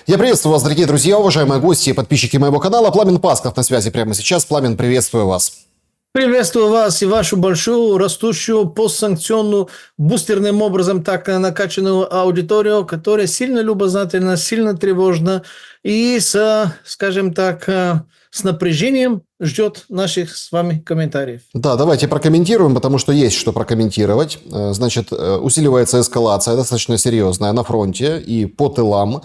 Я приветствую вас, дорогие друзья, уважаемые гости и подписчики моего канала. Пламен Пасков на связи прямо сейчас. Пламен, приветствую вас. Приветствую вас и вашу большую, растущую, постсанкционную, бустерным образом так накачанную аудиторию, которая сильно любознательна, сильно тревожна и скажем так, с напряжением ждет наших с вами комментариев. Да, давайте прокомментируем, потому что есть что прокомментировать. Значит, усиливается эскалация достаточно серьезная на фронте и по тылам.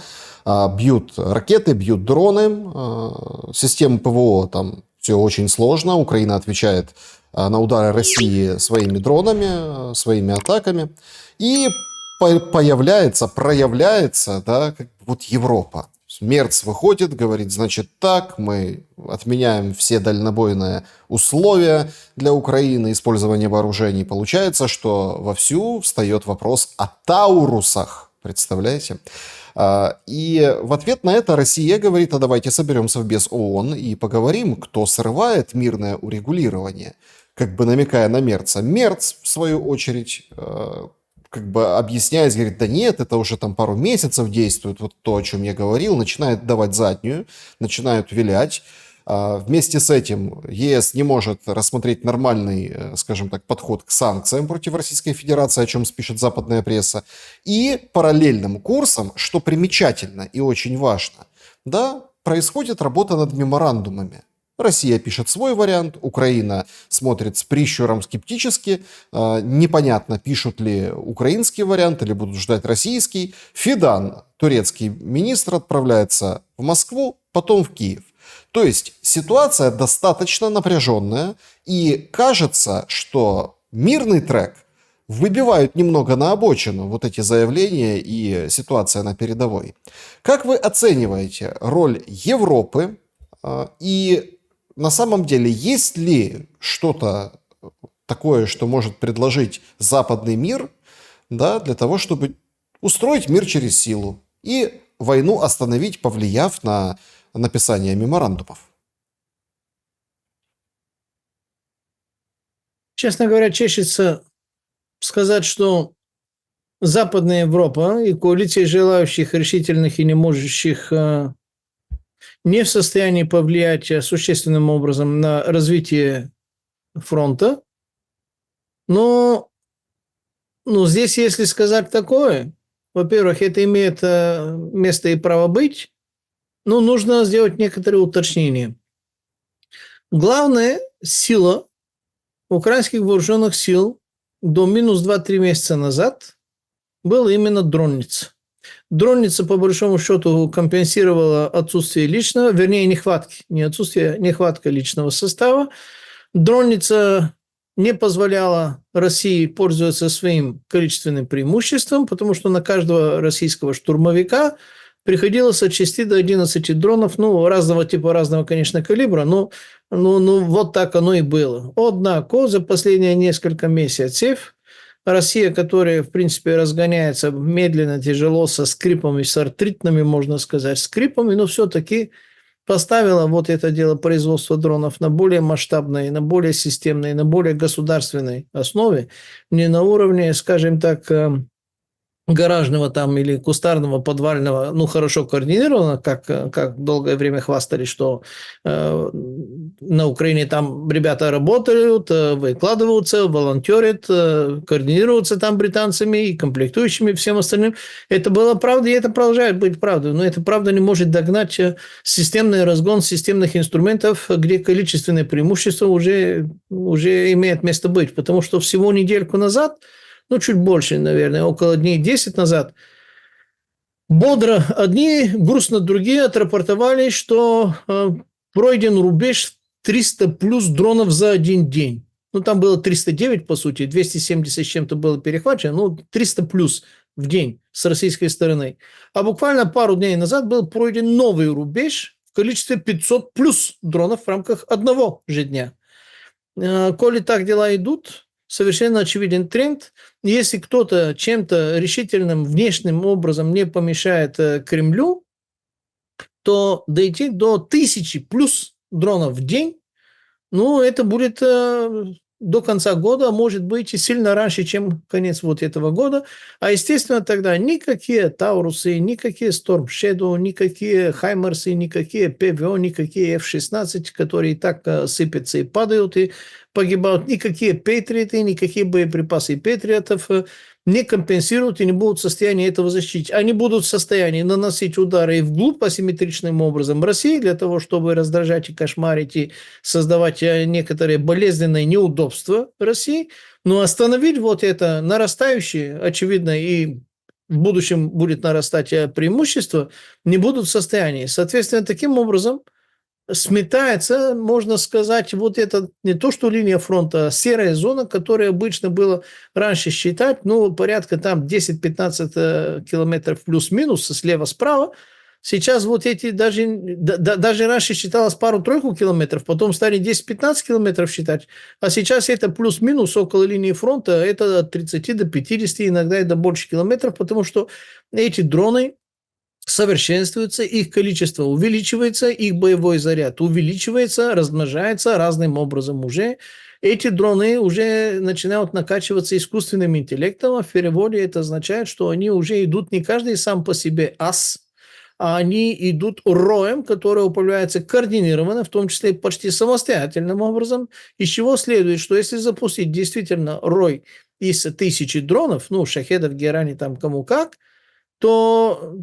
Бьют ракеты, бьют дроны, системы ПВО там все очень сложно. Украина отвечает на удары России своими дронами, своими атаками. И проявляется, да, как вот Европа. Мерц выходит, говорит, значит так, мы отменяем все дальнобойные условия для Украины, использования вооружений. Получается, что вовсю встает вопрос о Таурусах, представляете? И в ответ на это Россия говорит, а давайте соберемся в Совбез ООН и поговорим, кто срывает мирное урегулирование, как бы намекая на Мерца. Мерц, в свою очередь, как бы объясняет, говорит, да нет, это уже там пару месяцев действует, вот то, о чем я говорил, начинает давать заднюю, начинают вилять. Вместе с этим ЕС не может рассмотреть нормальный, скажем так, подход к санкциям против Российской Федерации, о чем пишет западная пресса. И параллельным курсом, что примечательно и очень важно, да, происходит работа над меморандумами. Россия пишет свой вариант, Украина смотрит с прищуром скептически. Непонятно, пишут ли украинский вариант или будут ждать российский. Фидан, турецкий министр, отправляется в Москву, потом в Киев. То есть ситуация достаточно напряженная, и кажется, что мирный трек выбивают немного на обочину вот эти заявления и ситуация на передовой. Как вы оцениваете роль Европы и на самом деле есть ли что-то такое, что может предложить западный мир, да, для того, чтобы устроить мир через силу и войну остановить, повлияв на написание меморандумов? Честно говоря, чешется сказать, что Западная Европа и коалиция желающих, решительных и не можущих не в состоянии повлиять существенным образом на развитие фронта. Но здесь, если сказать такое, во-первых, это имеет место и право быть, но нужно сделать некоторые уточнения. Главная сила украинских вооруженных сил до минус 2-3 месяца назад была именно дронница. Дронница, по большому счету, компенсировала отсутствие личного, вернее, нехватка личного состава. Дронница не позволяла России пользоваться своим количественным преимуществом, потому что на каждого российского штурмовика приходилось от 6 до 11 дронов, разного типа, разного, конечно, калибра, но вот так оно и было. Однако за последние несколько месяцев Россия, которая, в принципе, разгоняется медленно, тяжело, со скрипами, с артритными, можно сказать, скрипами, но все-таки поставила вот это дело производства дронов на более масштабной, на более системной, на более государственной основе, не на уровне, скажем так, гаражного там или кустарного, подвального, хорошо координировано, как долгое время хвастались, что на Украине там ребята работают, выкладываются, волонтерят, координируются там британцами и комплектующими, всем остальным. Это было правда, и это продолжает быть правдой. Но это правда не может догнать системный разгон системных инструментов, где количественное преимущество уже имеет место быть. Потому что всего недельку назад, чуть больше, наверное, около дней 10 назад, бодро одни, грустно другие отрапортовали, что пройден рубеж 300 плюс дронов за один день. Там было 309, по сути, 270 с чем-то было перехвачено, 300 плюс в день с российской стороны. А буквально пару дней назад был пройден новый рубеж в количестве 500 плюс дронов в рамках одного же дня. Коли так дела идут, совершенно очевиден тренд. Если кто-то чем-то решительным внешним образом не помешает Кремлю, то дойти до 1000 плюс дронов в день, это будет до конца года, может быть, и сильно раньше, чем конец вот этого года. А, естественно, тогда никакие Таурусы, никакие Storm Shadow, никакие Хаймерсы, никакие ПВО, никакие F-16, которые и так сыпятся и падают, и погибают, никакие Патриоты, никакие боеприпасы Патриотов не компенсируют и не будут в состоянии этого защитить. Они будут в состоянии наносить удары и вглубь асимметричным образом России для того, чтобы раздражать и кошмарить и создавать некоторые болезненные неудобства России, но остановить вот это нарастающее, очевидно, и в будущем будет нарастать преимущество, не будут в состоянии. Соответственно, таким образом сметается, можно сказать, вот это не то, что линия фронта, а серая зона, которая обычно было раньше считать, ну, порядка там 10-15 километров плюс-минус слева-справа. Сейчас вот эти даже раньше считалось пару-тройку километров, потом стали 10-15 километров считать, а сейчас это плюс-минус около линии фронта, это от 30 до 50, иногда и до больше километров, потому что эти дроны совершенствуются, их количество увеличивается, их боевой заряд увеличивается, размножается разным образом уже. Эти дроны уже начинают накачиваться искусственным интеллектом, а в переводе это означает, что они уже идут не каждый сам по себе ас, а они идут роем, который управляется координированно, в том числе почти самостоятельным образом, из чего следует, что если запустить действительно рой из 1000 дронов, ну, шахедов, герани, там кому как, то,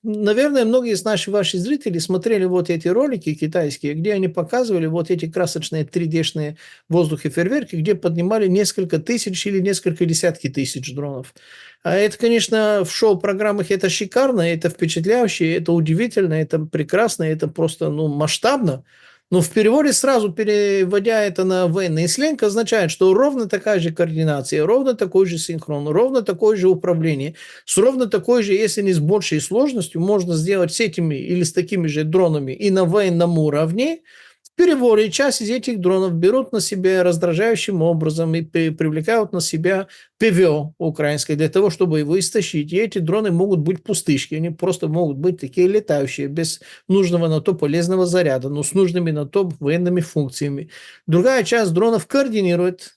наверное, многие из ваших зрителей смотрели вот эти ролики китайские, где они показывали вот эти красочные 3D-шные воздухи фейерверки, где поднимали несколько тысяч или несколько десятки тысяч дронов. А это, конечно, в шоу-программах это шикарно, это впечатляюще, это удивительно, это прекрасно, это просто масштабно. Но в переводе сразу, переводя это на военный сленг, означает, что ровно такая же координация, ровно такой же синхрон, ровно такое же управление, с ровно такой же, если не с большей сложностью, можно сделать с этими или с такими же дронами и на военном уровне. В переводе часть из этих дронов берут на себя раздражающим образом и привлекают на себя ПВО украинское для того, чтобы его истощить. И эти дроны могут быть пустышки, они просто могут быть такие летающие, без нужного на то полезного заряда, но с нужными на то военными функциями. Другая часть дронов координирует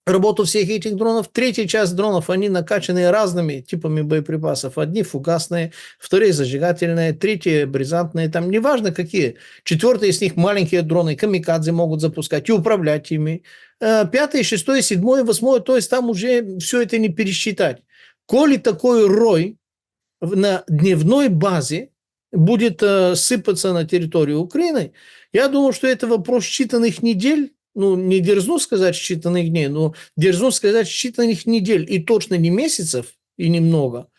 работу всех этих дронов. Третья часть дронов, они накачаны разными типами боеприпасов. Одни фугасные, вторые зажигательные, третьи бризантные, там неважно какие. Четвертые из них маленькие дроны, камикадзе могут запускать и управлять ими. Пятый, шестой, седьмой, восьмой, то есть там уже все это не пересчитать. Коли такой рой на дневной базе будет сыпаться на территорию Украины, я думаю, что это вопрос считанных недель, не дерзну сказать считанных дней, но дерзну сказать считанных недель и точно не месяцев, и немного,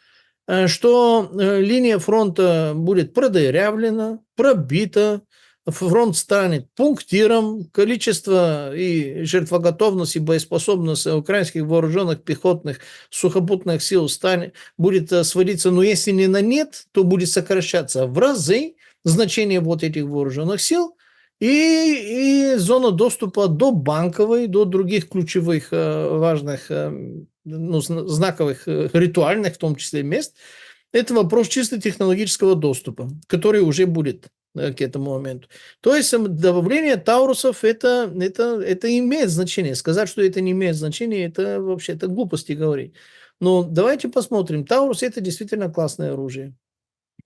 что линия фронта будет продырявлена, пробита, фронт станет пунктиром, количество и жертвоготовность и боеспособность украинских вооруженных пехотных сухопутных сил будет сводиться, если не на нет, то будет сокращаться в разы значение вот этих вооруженных сил, и зона доступа до банковой, до других ключевых важных, знаковых, ритуальных в том числе мест. Это вопрос чисто технологического доступа, который уже будет к этому моменту. То есть добавление таурусов это имеет значение. Сказать, что это не имеет значения, это вообще-то глупости говорить. Но давайте посмотрим. Таурус – это действительно классное оружие.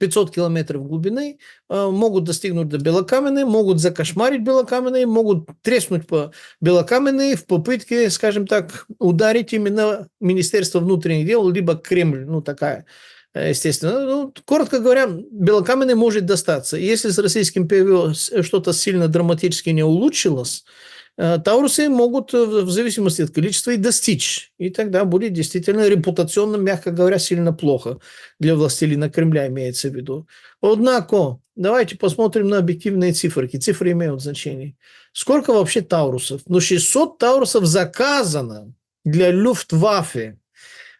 500 километров глубины, могут достигнуть до Белокаменной, могут закошмарить Белокаменной, могут треснуть по Белокаменной в попытке, скажем так, ударить именно Министерство внутренних дел, либо Кремль, такая, естественно. Коротко говоря, Белокаменной может достаться. Если с российским ПВО что-то сильно драматически не улучшилось, таурусы могут в зависимости от количества и достичь. И тогда будет действительно репутационно, мягко говоря, сильно плохо для властелина Кремля, имеется в виду. Однако, давайте посмотрим на объективные цифры. Цифры имеют значение. Сколько вообще таурусов? 600 таурусов заказано для Люфтваффе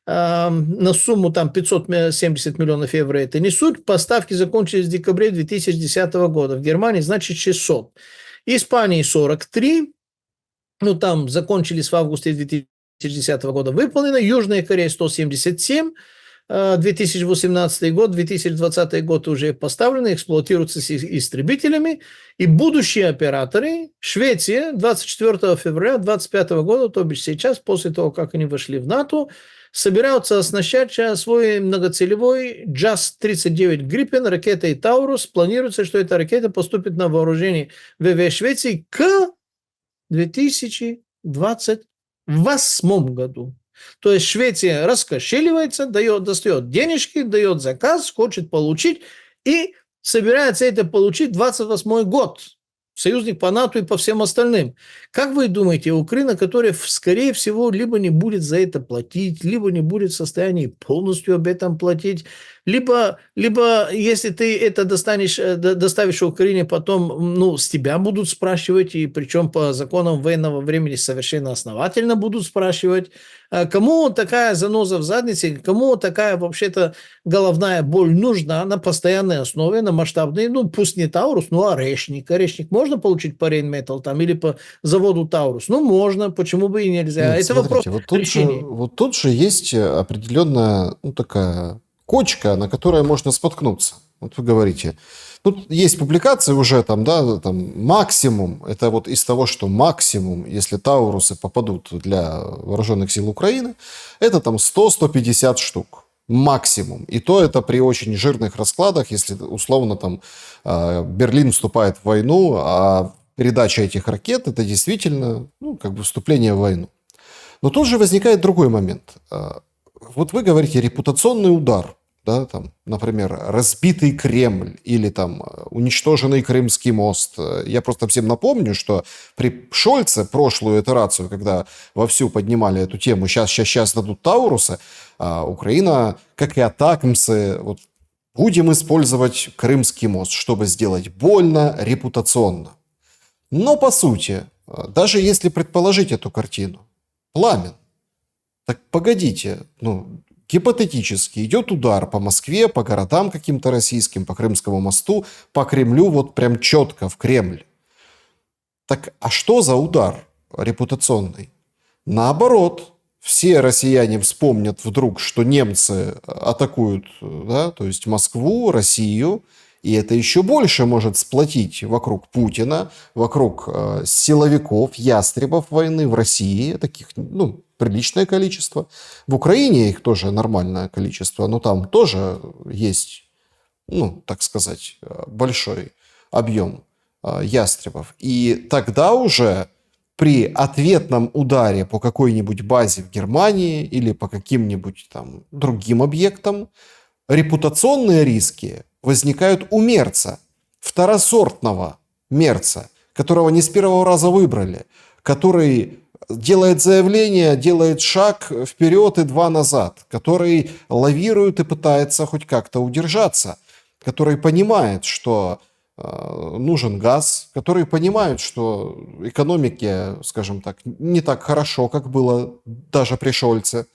на сумму 570 миллионов евро. Это не суть. Поставки закончились в декабре 2010 года. В Германии, значит, 600. Испании 43. Там закончились в августе 2010 года, выполнено. Южная Корея 177, 2018 год, 2020 год уже поставлены, эксплуатируются истребителями, и будущие операторы, Швеция 24 февраля 2025 года, то бишь сейчас, после того, как они вошли в НАТО, собираются оснащать свой многоцелевой JAS-39 Gripen ракетой «Таурус». Планируется, что эта ракета поступит на вооружение ВВС Швеции к 2028 году. То есть Швеция раскошеливается, достает денежки, дает заказ, хочет получить и собирается это получить 28 год. Союзник по НАТО и по всем остальным. Как вы думаете, Украина, которая, скорее всего, либо не будет за это платить, либо не будет в состоянии полностью об этом платить, либо если ты это доставишь Украине, потом с тебя будут спрашивать, и причем по законам военного времени совершенно основательно будут спрашивать, кому такая заноза в заднице, кому такая вообще-то головная боль нужна на постоянной основе, на масштабной, пусть не Таурус, Орешник. Орешник можно получить по Рейнметал там или по заводу Таурус? Можно, почему бы и нельзя? Нет, Это вопрос решения. Вот тут же есть определенная такая кочка, на которой можно споткнуться. Вот вы говорите, тут есть публикации уже там максимум, это вот из того, что максимум, если Таурусы попадут для вооруженных сил Украины, это там 100-150 штук. Максимум. И то это при очень жирных раскладах, если условно там Берлин вступает в войну, а передача этих ракет это действительно вступление в войну. Но тут же возникает другой момент. Вот вы говорите репутационный удар, да, там, например, разбитый Кремль или там уничтоженный Крымский мост. Я просто всем напомню, что при Шольце прошлую итерацию, когда вовсю поднимали эту тему, сейчас дадут Таурусы, Украина, как и атакмсы, будем использовать Крымский мост, чтобы сделать больно репутационно. Но по сути, даже если предположить эту картину, пламен, так погодите, гипотетически идет удар по Москве, по городам каким-то российским, по Крымскому мосту, по Кремлю, прям четко в Кремль. Так а что за удар репутационный? Наоборот, все россияне вспомнят вдруг, что немцы атакуют, да, то есть Москву, Россию, и это еще больше может сплотить вокруг Путина, вокруг силовиков, ястребов войны в России, таких, приличное количество. В Украине их тоже нормальное количество, но там тоже есть, так сказать, большой объем ястребов. И тогда уже при ответном ударе по какой-нибудь базе в Германии или по каким-нибудь там другим объектам репутационные риски возникают у мерца, второсортного мерца, которого не с первого раза выбрали, который делает заявление, делает шаг вперед и два назад, который лавирует и пытается хоть как-то удержаться, который понимает, что нужен газ, который понимает, что экономике, скажем так, не так хорошо, как было даже при Шольце.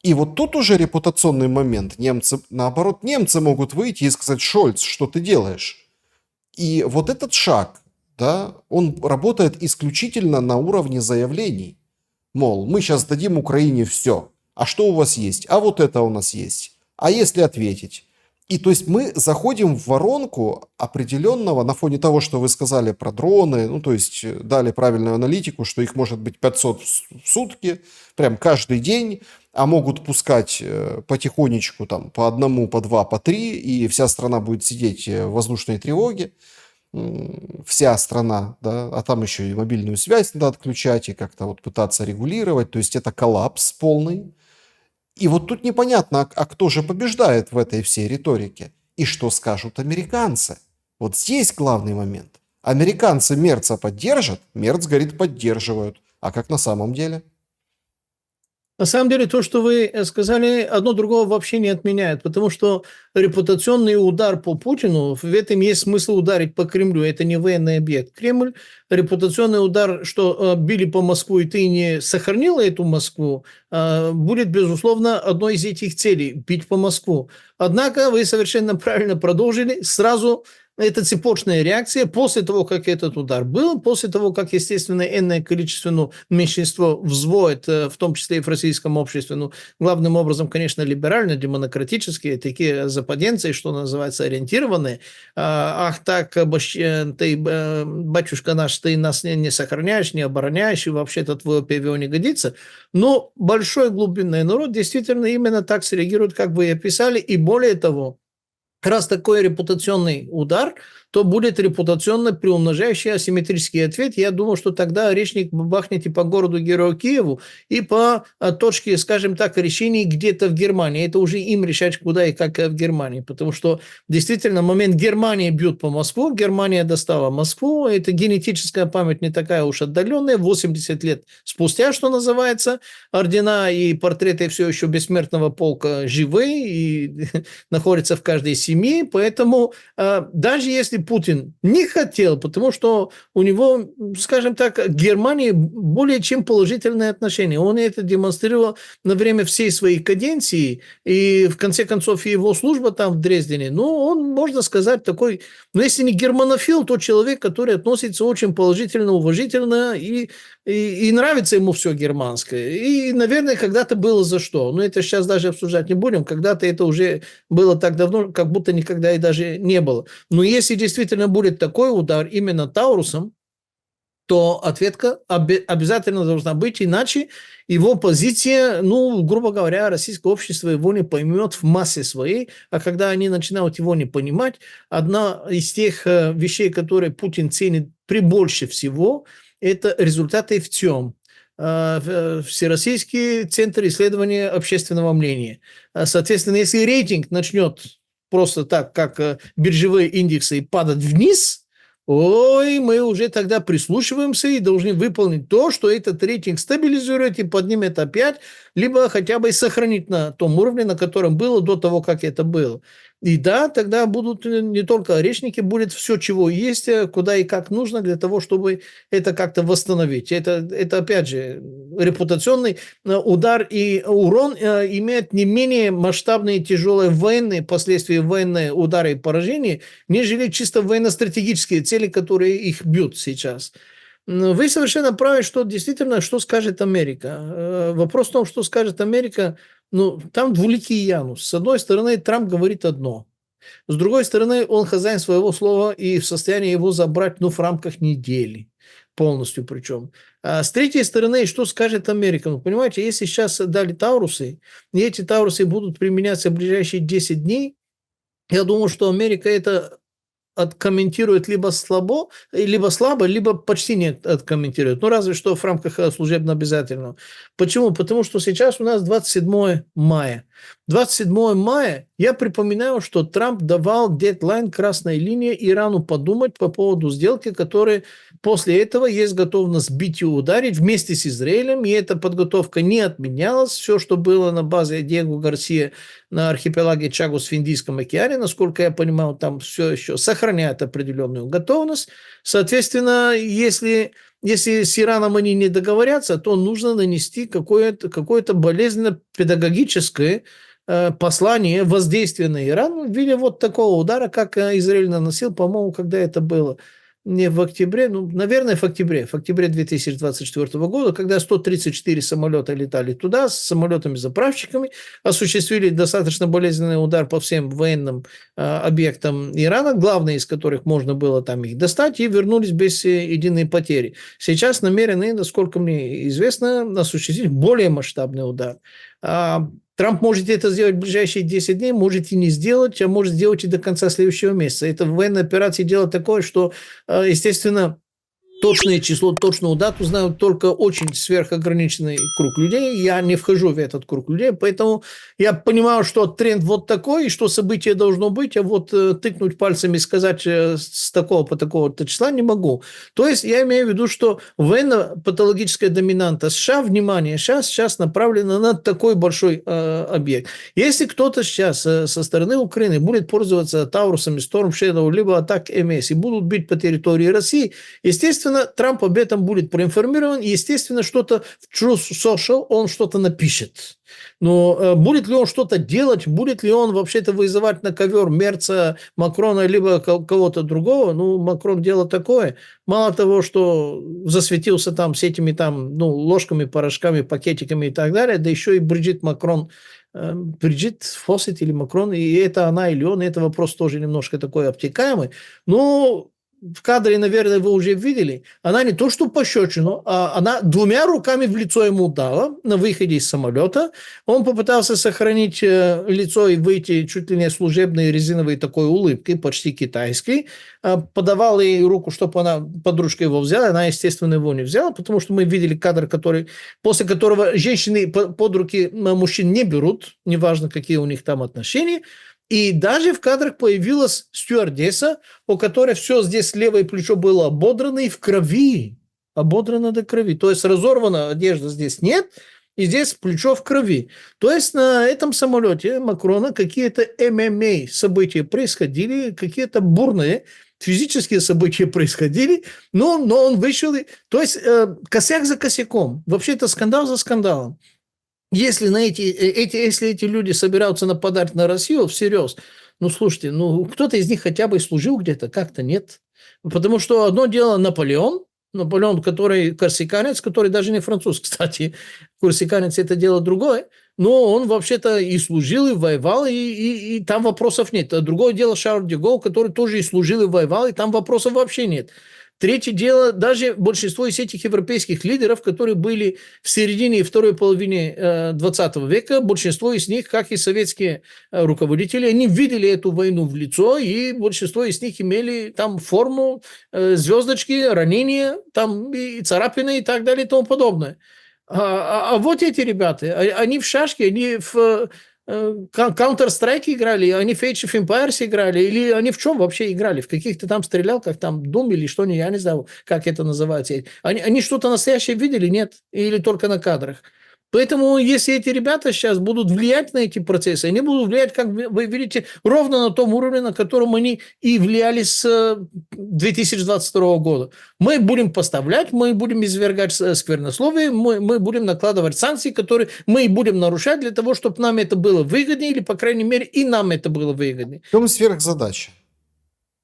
И вот тут уже репутационный момент. Немцы могут выйти и сказать: Шольц, что ты делаешь? И вот этот шаг, да, он работает исключительно на уровне заявлений. Мол, мы сейчас дадим Украине все. А что у вас есть? А вот это у нас есть. А если ответить? И то есть мы заходим в воронку определенного, на фоне того, что вы сказали про дроны, то есть дали правильную аналитику, что их может быть 500 в сутки, прям каждый день, а могут пускать потихонечку там по одному, по два, по три, и вся страна будет сидеть в воздушной тревоге. Вся страна, да, а там еще и мобильную связь надо отключать и как-то пытаться регулировать, то есть это коллапс полный. И вот тут непонятно, а кто же побеждает в этой всей риторике? И что скажут американцы? Вот здесь главный момент. Американцы Мерца поддержат, Мерц говорит, поддерживают. А как на самом деле? На самом деле, то, что вы сказали, одно другого вообще не отменяет, потому что репутационный удар по Путину, в этом есть смысл ударить по Кремлю, это не военный объект. Кремль, репутационный удар, что били по Москву, и ты не сохранила эту Москву, будет, безусловно, одной из этих целей – бить по Москву. Однако вы совершенно правильно продолжили, сразу это цепочная реакция после того, как этот удар был, после того, как, естественно, энное количество меньшинство взводит, в том числе и в российском обществе, главным образом, конечно, либерально-демократические, такие западенцы, что называется, ориентированные. Ах так, ты, батюшка наш, ты нас не сохраняешь, не обороняешь, и вообще-то твое певио не годится. Но большой глубинный народ действительно именно так среагирует, как вы и описали, и более того, раз такой репутационный удар, то будет репутационно приумножающий асимметрический ответ. Я думаю, что тогда речник бахнет и по городу-герою Киеву, и по точке, скажем так, решений где-то в Германии. Это уже им решать, куда и как в Германии. Потому что действительно момент Германии бьют по Москву, Германия достала Москву. Это генетическая память не такая уж отдаленная. 80 лет спустя, что называется, ордена и портреты все еще бессмертного полка живы и находятся в каждой семье. Поэтому даже если Путин не хотел, потому что у него, скажем так, к Германии более чем положительное отношение. Он это демонстрировал на время всей своей каденции, и в конце концов его служба там в Дрездене, он, можно сказать, такой, если не германофил, то человек, который относится очень положительно, уважительно, и нравится ему все германское. И, наверное, когда-то было за что. Но это сейчас даже обсуждать не будем. Когда-то это уже было так давно, как будто никогда и даже не было. Но если действительно будет такой удар именно Таурусом, то ответка обязательно должна быть, иначе его позиция, грубо говоря, российское общество его не поймет в массе своей, а когда они начинают его не понимать, одна из тех вещей, которые Путин ценит прибольше всего, это результаты в ТЕМ. Всероссийский центр исследования общественного мнения. Соответственно, если рейтинг начнет просто так, как биржевые индексы, падать вниз, мы уже тогда прислушиваемся и должны выполнить то, что этот рейтинг стабилизирует и поднимет опять, либо хотя бы сохранить на том уровне, на котором было до того, как это было. И да, тогда будут не только орешники, будет все, чего есть, куда и как нужно для того, чтобы это как-то восстановить. Это опять же, репутационный удар и урон имеет не менее масштабные тяжелые военные последствия, военные удары и поражения, нежели чисто военно-стратегические цели, которые их бьют сейчас. Вы совершенно правы, что действительно, что скажет Америка. Вопрос в том, что скажет Америка, там двуликий Янус. С одной стороны, Трамп говорит одно. С другой стороны, он хозяин своего слова и в состоянии его забрать, в рамках недели. Полностью причем. А с третьей стороны, что скажет Америка? Понимаете, если сейчас дали Таурусы, и эти Таурусы будут применяться в ближайшие 10 дней, я думаю, что Америка это откомментирует либо слабо, либо почти не откомментирует. Разве что в рамках служебно обязательного. Почему? Потому что сейчас у нас 27 мая. 27 мая, я припоминаю, что Трамп давал дедлайн, красной линии Ирану подумать по поводу сделки, которая после этого есть готовность бить и ударить вместе с Израилем, и эта подготовка не отменялась. Все, что было на базе Диего Гарсия на архипелаге Чагос в Индийском океане, насколько я понимаю, там все еще сохраняет определенную готовность. Соответственно, если с Ираном они не договорятся, то нужно нанести какое-то болезненно-педагогическое послание, воздействие на Иран в виде вот такого удара, как Израиль наносил, по-моему, когда это было. Не в октябре, наверное, в октябре 2024 года, когда 134 самолета летали туда с самолетами-заправщиками, осуществили достаточно болезненный удар по всем военным объектам Ирана, главные из которых можно было там их достать, и вернулись без единой потери. Сейчас намерены, насколько мне известно, осуществить более масштабный удар. Трамп может это сделать в ближайшие 10 дней, может и не сделать, а может сделать и до конца следующего месяца. Это в военной операции дело такое, что, естественно, точное число, точную дату знают только очень сверхограниченный круг людей. Я не вхожу в этот круг людей, поэтому я понимаю, что тренд вот такой, и что событие должно быть, а вот тыкнуть пальцами и сказать с такого по такого-то числа не могу. То есть я имею в виду, что военно-патологическая доминанта США, внимание, сейчас направлена на такой большой объект. Если кто-то сейчас со стороны Украины будет пользоваться Таурусами, Storm Shadow, либо атак МС и будут бить по территории России, естественно, естественно, Трамп об этом будет проинформирован, и, естественно, что-то в Truth Social он что-то напишет. Но будет ли он что-то делать, будет ли он вообще-то вызывать на ковер Мерца, Макрона, либо кого-то другого, ну, Макрон дело такое. Мало того, что засветился там с этими там, ну, ложками, порошками, пакетиками и так далее, да еще и Бриджит Фоссет или Макрон, и это она или он, и это вопрос тоже немножко такой обтекаемый. Но в кадре, наверное, вы уже видели, она не то что пощечину, а она двумя руками в лицо ему дала на выходе из самолета. Он попытался сохранить лицо и выйти чуть ли не служебной резиновой такой улыбкой, почти китайской. Подавал ей руку, чтобы она подружка его взяла. Она, естественно, его не взяла, потому что мы видели кадр, после которого женщины под руки мужчин не берут, неважно, какие у них там отношения. И даже в кадрах появилась стюардесса, у которой все здесь левое плечо было ободрано и в крови. Ободрано до крови. То есть разорвана одежда здесь нет, и здесь плечо в крови. То есть на этом самолете Макрона какие-то ММА события происходили, какие-то бурные физические события происходили, но он вышел. То есть косяк за косяком. Вообще это скандал за скандалом. Если эти люди собираются нападать на Россию всерьез, ну, слушайте, ну, кто-то из них хотя бы служил где-то, как-то нет. Потому что одно дело Наполеон, который корсиканец, который даже не француз, кстати. Корсиканец – это дело другое. Но он вообще-то и служил, и воевал, и там вопросов нет. А другое дело Шарль де Голль, который тоже и служил, и воевал, и там вопросов вообще нет. Третье дело, даже большинство из этих европейских лидеров, которые были в середине и второй половине 20 века, большинство из них, как и советские руководители, они видели эту войну в лицо, и большинство из них имели там форму, звездочки, ранения, там и царапины и так далее и тому подобное. А вот эти ребята, они в шашки, они в Counter-Strike играли, они в Age of Empires играли, или они в чем вообще играли? В каких-то там стрелялках, там Doom или что, я не знаю, как это называется. Они что-то настоящее видели? Нет. Или только на кадрах? Поэтому, если эти ребята сейчас будут влиять на эти процессы, они будут влиять, как вы видите, ровно на том уровне, на котором они и влияли с 2022 года. Мы будем поставлять, мы будем извергать сквернословие, мы будем накладывать санкции, которые мы будем нарушать для того, чтобы нам это было выгоднее, или, по крайней мере, и нам это было выгоднее. В чем сверхзадача?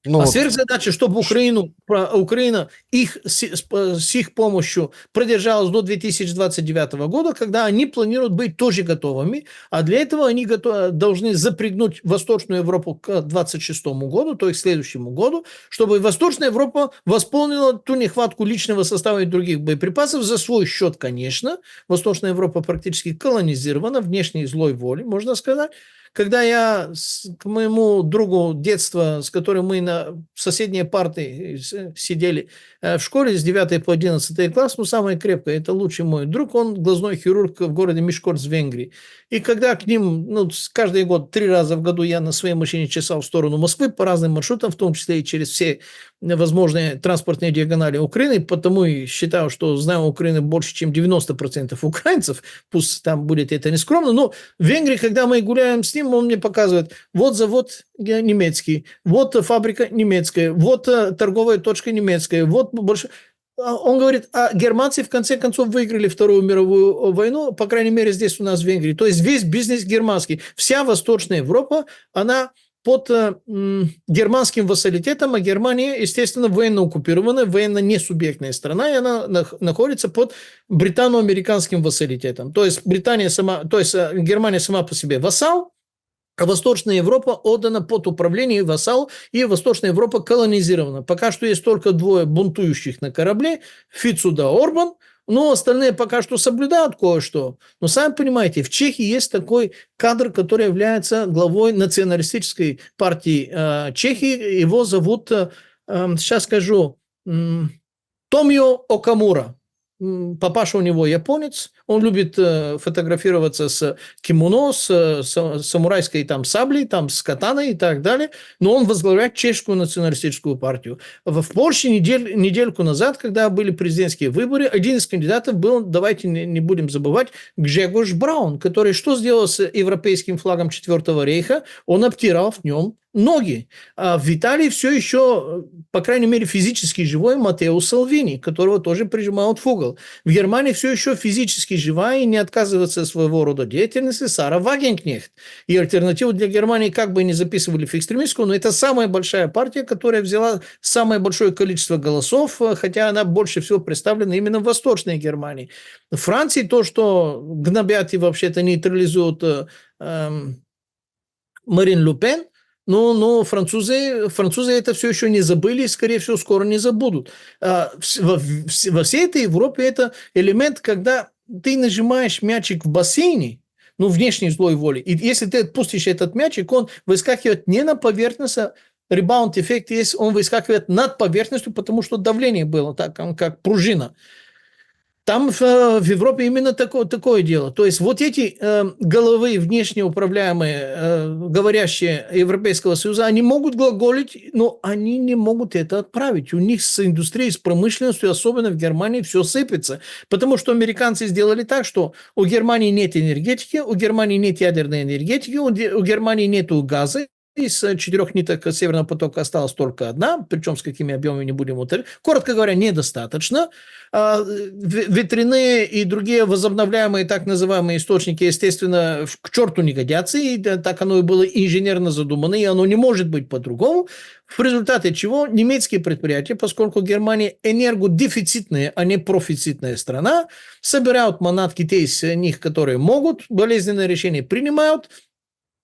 Сверхзадача, чтобы Украина с их помощью продержалась до 2029 года, когда они планируют быть тоже готовыми, а для этого они должны запрягнуть Восточную Европу к 2026 году, то есть к следующему году, чтобы Восточная Европа восполнила ту нехватку личного состава и других боеприпасов за свой счет, конечно. Восточная Европа практически колонизирована внешней злой волей, можно сказать. Когда я к моему другу детства, с которым мы на соседней парте сидели в школе с 9 по 11 класс, самое крепкое, это лучший мой друг, он глазной хирург в городе Мишкорц в Венгрии. И когда к ним, каждый год, 3 раза в году я на своей машине чесал в сторону Москвы по разным маршрутам, в том числе и через все возможные транспортные диагонали Украины, потому и считаю, что знаю Украины больше, чем 90% украинцев, пусть там будет это нескромно, но в Венгрии, когда мы гуляем с ним, он мне показывает, вот завод немецкий, вот фабрика немецкая, вот торговая точка немецкая, вот больше... Он говорит, а германцы в конце концов выиграли Вторую мировую войну, по крайней мере здесь у нас в Венгрии. То есть весь бизнес германский, вся Восточная Европа, она под германским вассалитетом, а Германия, естественно, военно-оккупированная, военно-несубъектная страна, и она находится под британо-американским вассалитетом. То есть Германия сама по себе вассал, а Восточная Европа отдана под управление вассал, и Восточная Европа колонизирована. Пока что есть только двое бунтующих на корабле, Фицу да Орбан, но остальные пока что соблюдают кое-что. Но сами понимаете, в Чехии есть такой кадр, который является главой националистической партии Чехии. Его зовут, сейчас скажу, Томио Окамура. Папаша у него японец, он любит фотографироваться с кимоно, с самурайской там саблей, там с катаной и так далее, но он возглавляет чешскую националистическую партию. В Польше недельку назад, когда были президентские выборы, один из кандидатов был, давайте не будем забывать, Гжегош Браун, который что сделал с европейским флагом Четвертого рейха? Он обтирал в нем ноги. А в Италии все еще, по крайней мере, физически живой Матео Салвини, которого тоже прижимают в угол. В Германии все еще физически живая и не отказывается от своего рода деятельности Сара Вагенкнехт. И альтернативу для Германии как бы не записывали в экстремистскую, но это самая большая партия, которая взяла самое большое количество голосов, хотя она больше всего представлена именно в Восточной Германии. В Франции то, что гнобят и вообще-то нейтрализуют Марин Ле Пен, но французы это все еще не забыли и, скорее всего, скоро не забудут. Во всей этой Европе это элемент, когда ты нажимаешь мячик в бассейне, ну, внешней злой воли, и если ты отпустишь этот мячик, он выскакивает не на поверхность, а ребаунд-эффект есть, он выскакивает над поверхностью, потому что давление было так, как пружина. Там в Европе именно такое дело. То есть вот эти головы внешне управляемые, говорящие Европейского Союза, они могут глаголить, но они не могут это отправить. У них с индустрией, с промышленностью, особенно в Германии, все сыпется. Потому что американцы сделали так, что у Германии нет энергетики, у Германии нет ядерной энергетики, у Германии нет газа. Из 4 ниток Северного потока осталась только одна, причем с какими объемами не будем уточнять. Коротко говоря, недостаточно. Ветряные и другие возобновляемые так называемые источники, естественно, к черту не годятся, и так оно и было инженерно задумано, и оно не может быть по-другому. В результате чего немецкие предприятия, поскольку Германия энергодефицитная, а не профицитная страна, собирают манатки те из них, которые могут, болезненные решения принимают,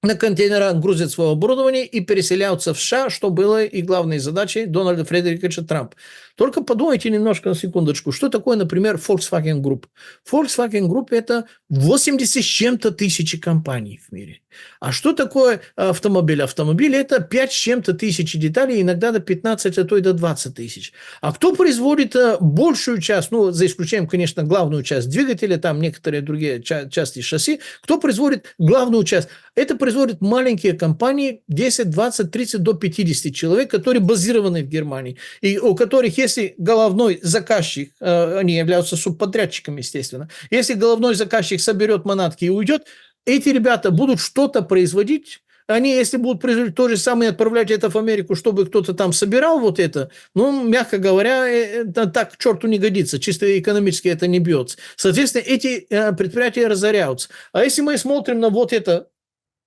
на контейнерах грузят свое оборудование и переселяются в США, что было и главной задачей Дональда Фредериковича Трампа. Только подумайте немножко на секундочку, что такое, например, Volkswagen Group. Volkswagen Group – это 80 с чем-то тысячи компаний в мире. А что такое автомобиль? Автомобиль – это 5 с чем-то тысячи деталей, иногда до 15, а то и до 20 тысяч. А кто производит большую часть, ну, за исключением, конечно, главную часть двигателя, там некоторые другие части шасси, кто производит главную часть? Это производят маленькие компании, 10, 20, 30 до 50 человек, которые базированы в Германии, и у которых, если головной заказчик, они являются субподрядчиками, естественно, если головной заказчик соберет манатки и уйдет, эти ребята будут что-то производить. Они, если будут производить то же самое и отправлять это в Америку, чтобы кто-то там собирал вот это, ну, мягко говоря, это так к черту не годится. Чисто экономически это не бьется. Соответственно, эти предприятия разоряются. А если мы смотрим на вот это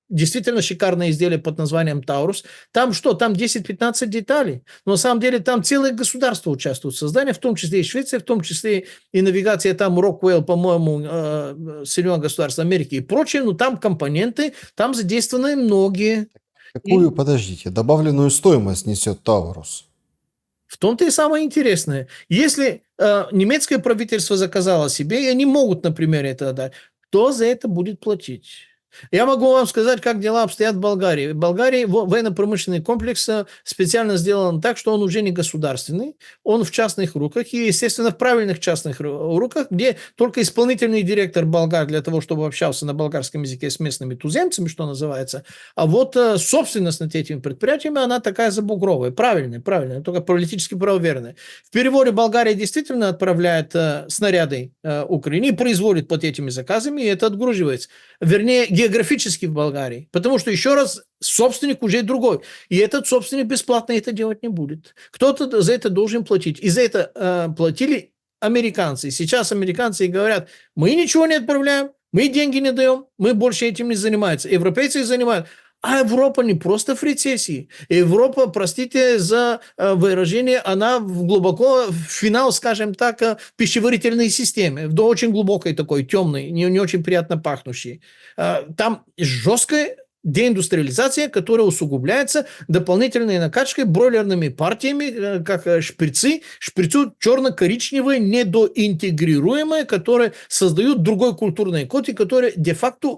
действительно шикарное изделие под названием Таурус. Там что? Там 10-15 деталей. Но на самом деле там целое государство участвует в создании, в том числе и Швеция, в том числе и навигация там Роквелл, по-моему, Соединенных Государств Америки и прочее. Но там компоненты, там задействованы многие. Какую, подождите, добавленную стоимость несет Таурус? В том-то и самое интересное. Если немецкое правительство заказало себе, и они могут, например, это дать, кто за это будет платить? Я могу вам сказать, как дела обстоят в Болгарии. В Болгарии военно-промышленный комплекс специально сделан так, что он уже не государственный, он в частных руках, и, естественно, в правильных частных руках, где только исполнительный директор болгар для того, чтобы общался на болгарском языке с местными туземцами, что называется, а вот собственность над этими предприятиями, она такая забугровая, правильная, только политически правоверная. В переводе Болгария действительно отправляет снаряды Украине и производит под этими заказами, и это отгруживается. Вернее, географически в Болгарии. Потому что, еще раз, собственник уже другой. И этот собственник бесплатно это делать не будет. Кто-то за это должен платить. И за это платили американцы. Сейчас американцы говорят, мы ничего не отправляем, мы деньги не даем, мы больше этим не занимаемся. Европейцы занимаются. А Европа не просто в рецессии. Европа, простите за выражение, она глубоко в финал, скажем так, в пищеварительной системе, в очень глубокой такой, темной, не очень приятно пахнущей. Там жесткая деиндустриализация, которая усугубляется дополнительной накачкой бройлерными партиями, как шприцы, шприцуют черно-коричневые, недоинтегрируемые, которые создают другой культурный код, и которые де-факто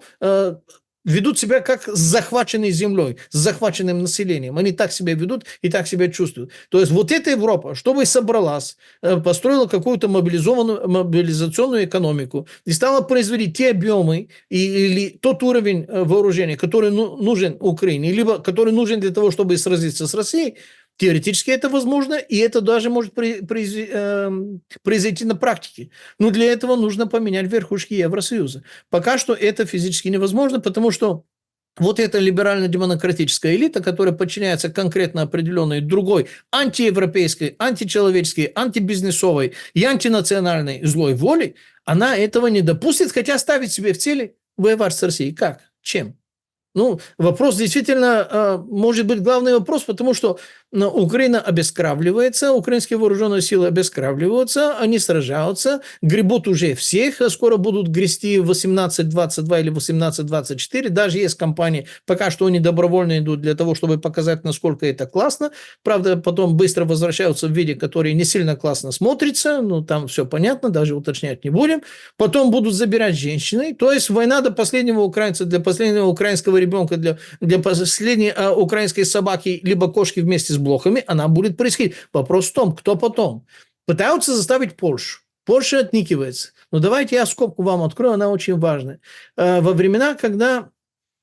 ведут себя как с захваченной землей, с захваченным населением. Они так себя ведут и так себя чувствуют. То есть вот эта Европа, чтобы собралась, построила какую-то мобилизационную экономику и стала производить те объемы или тот уровень вооружения, который нужен Украине, либо который нужен для того, чтобы сразиться с Россией, теоретически это возможно, и это даже может произойти на практике. Но для этого нужно поменять верхушки Евросоюза. Пока что это физически невозможно, потому что вот эта либерально-демократическая элита, которая подчиняется конкретно определенной другой антиевропейской, античеловеческой, антибизнесовой и антинациональной злой воле, она этого не допустит, хотя ставит себе в цели воевать с Россией. Как? Чем? Ну, вопрос действительно, может быть, главный вопрос, потому что Украина обескравливается, украинские вооруженные силы обескравливаются, они сражаются, гребут уже всех, скоро будут грести 18-22 или 18-24, даже есть компании, пока что они добровольно идут для того, чтобы показать, насколько это классно, правда, потом быстро возвращаются в виде, который не сильно классно смотрится, ну, там все понятно, даже уточнять не будем, потом будут забирать женщины, то есть война до последнего украинца, для последнего украинского ребенка, для последней украинской собаки, либо кошки вместе с блохами, она будет происходить. Вопрос в том, кто потом. Пытаются заставить Польшу. Польша отникивается. Но давайте я скобку вам открою, она очень важная. Во времена, когда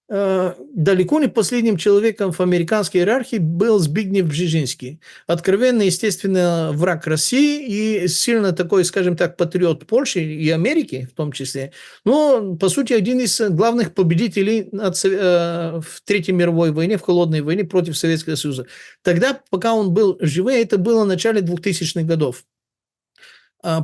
далеко не последним человеком в американской иерархии был Збигнев Бжезинский. Откровенный, естественно, враг России и сильно такой, скажем так, патриот Польши и Америки в том числе. Но, по сути, один из главных победителей в Третьей мировой войне, в холодной войне против Советского Союза. Тогда, пока он был живой, это было в начале 2000-х годов.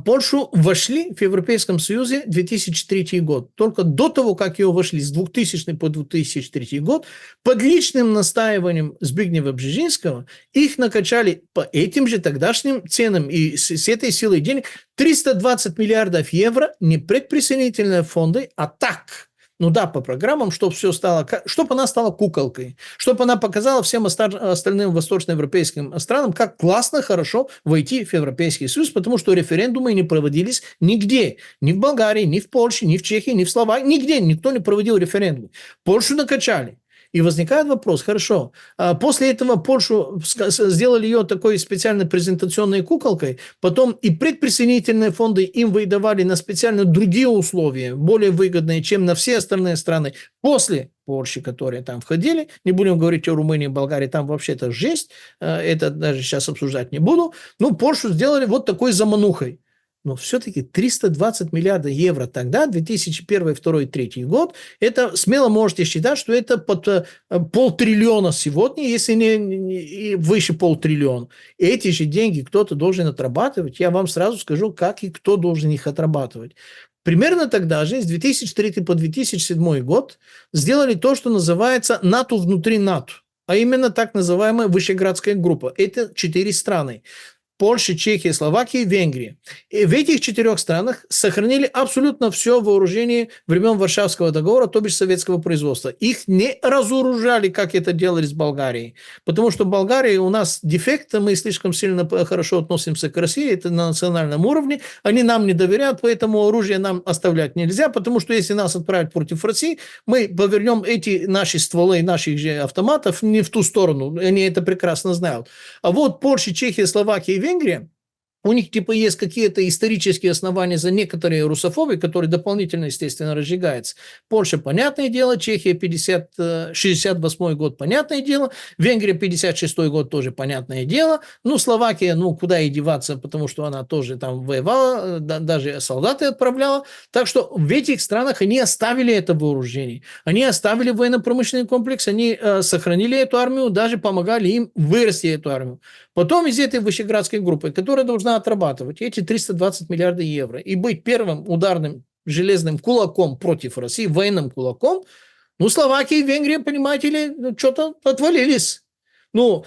Польшу вошли в Европейском Союзе 2003 год. Только до того, как ее вошли с 2000 по 2003 год, под личным настаиванием Збигнева Бжезинского их накачали по этим же тогдашним ценам и с этой силой денег 320 миллиардов евро не предприсоединительные фонды, а так. Ну да, по программам, чтобы все стало, чтобы она стала куколкой, чтобы она показала всем остальным восточноевропейским странам, как классно, хорошо войти в Европейский Союз, потому что референдумы не проводились нигде, ни в Болгарии, ни в Польше, ни в Чехии, ни в Словакии, нигде никто не проводил референдум. Польшу накачали. И возникает вопрос, хорошо, после этого Польшу сделали ее такой специальной презентационной куколкой, потом и предприсоединительные фонды им выдавали на специально другие условия, более выгодные, чем на все остальные страны после Польши, которые там входили. Не будем говорить о Румынии, Болгарии, там вообще-то жесть, это даже сейчас обсуждать не буду. Ну, Польшу сделали вот такой заманухой. Но все-таки 320 миллиардов евро тогда, 2001, 2002, 2003 год, это смело можете считать, что это под 500 миллиона сегодня, если не выше 500 миллиона. Эти же деньги кто-то должен отрабатывать. Я вам сразу скажу, как и кто должен их отрабатывать. Примерно тогда же, с 2003 по 2007 год, сделали то, что называется НАТО внутри НАТО, а именно так называемая Вышеградская группа. Это 4 страны. Польша, Чехия, Словакия, Венгрия. И в этих 4 странах сохранили абсолютно все вооружение времен Варшавского договора, то бишь советского производства. Их не разоружали, как это делали с Болгарией. Потому что в Болгарии у нас дефект, мы слишком сильно хорошо относимся к России, это на национальном уровне. Они нам не доверяют, поэтому оружие нам оставлять нельзя, потому что если нас отправить против России, мы повернем эти наши стволы, наших же автоматов не в ту сторону. Они это прекрасно знают. А вот Польша, Чехия, Словакия и Венгрия, у них типа есть какие-то исторические основания за некоторые русофобии, которые дополнительно, естественно, разжигаются. Польша, понятное дело, Чехия 68 год, понятное дело, Венгрия 56 год, тоже понятное дело, ну, Словакия, ну, куда и деваться, потому что она тоже там воевала, даже солдаты отправляла, так что в этих странах они оставили это вооружение, они оставили военно-промышленный комплекс, они сохранили эту армию, даже помогали им вырасти эту армию. Потом из этой Вышеградской группы, которая должна отрабатывать эти 320 миллиардов евро и быть первым ударным железным кулаком против России, военным кулаком, ну, Словакия и Венгрия, понимаете ли, что-то отвалились. Ну,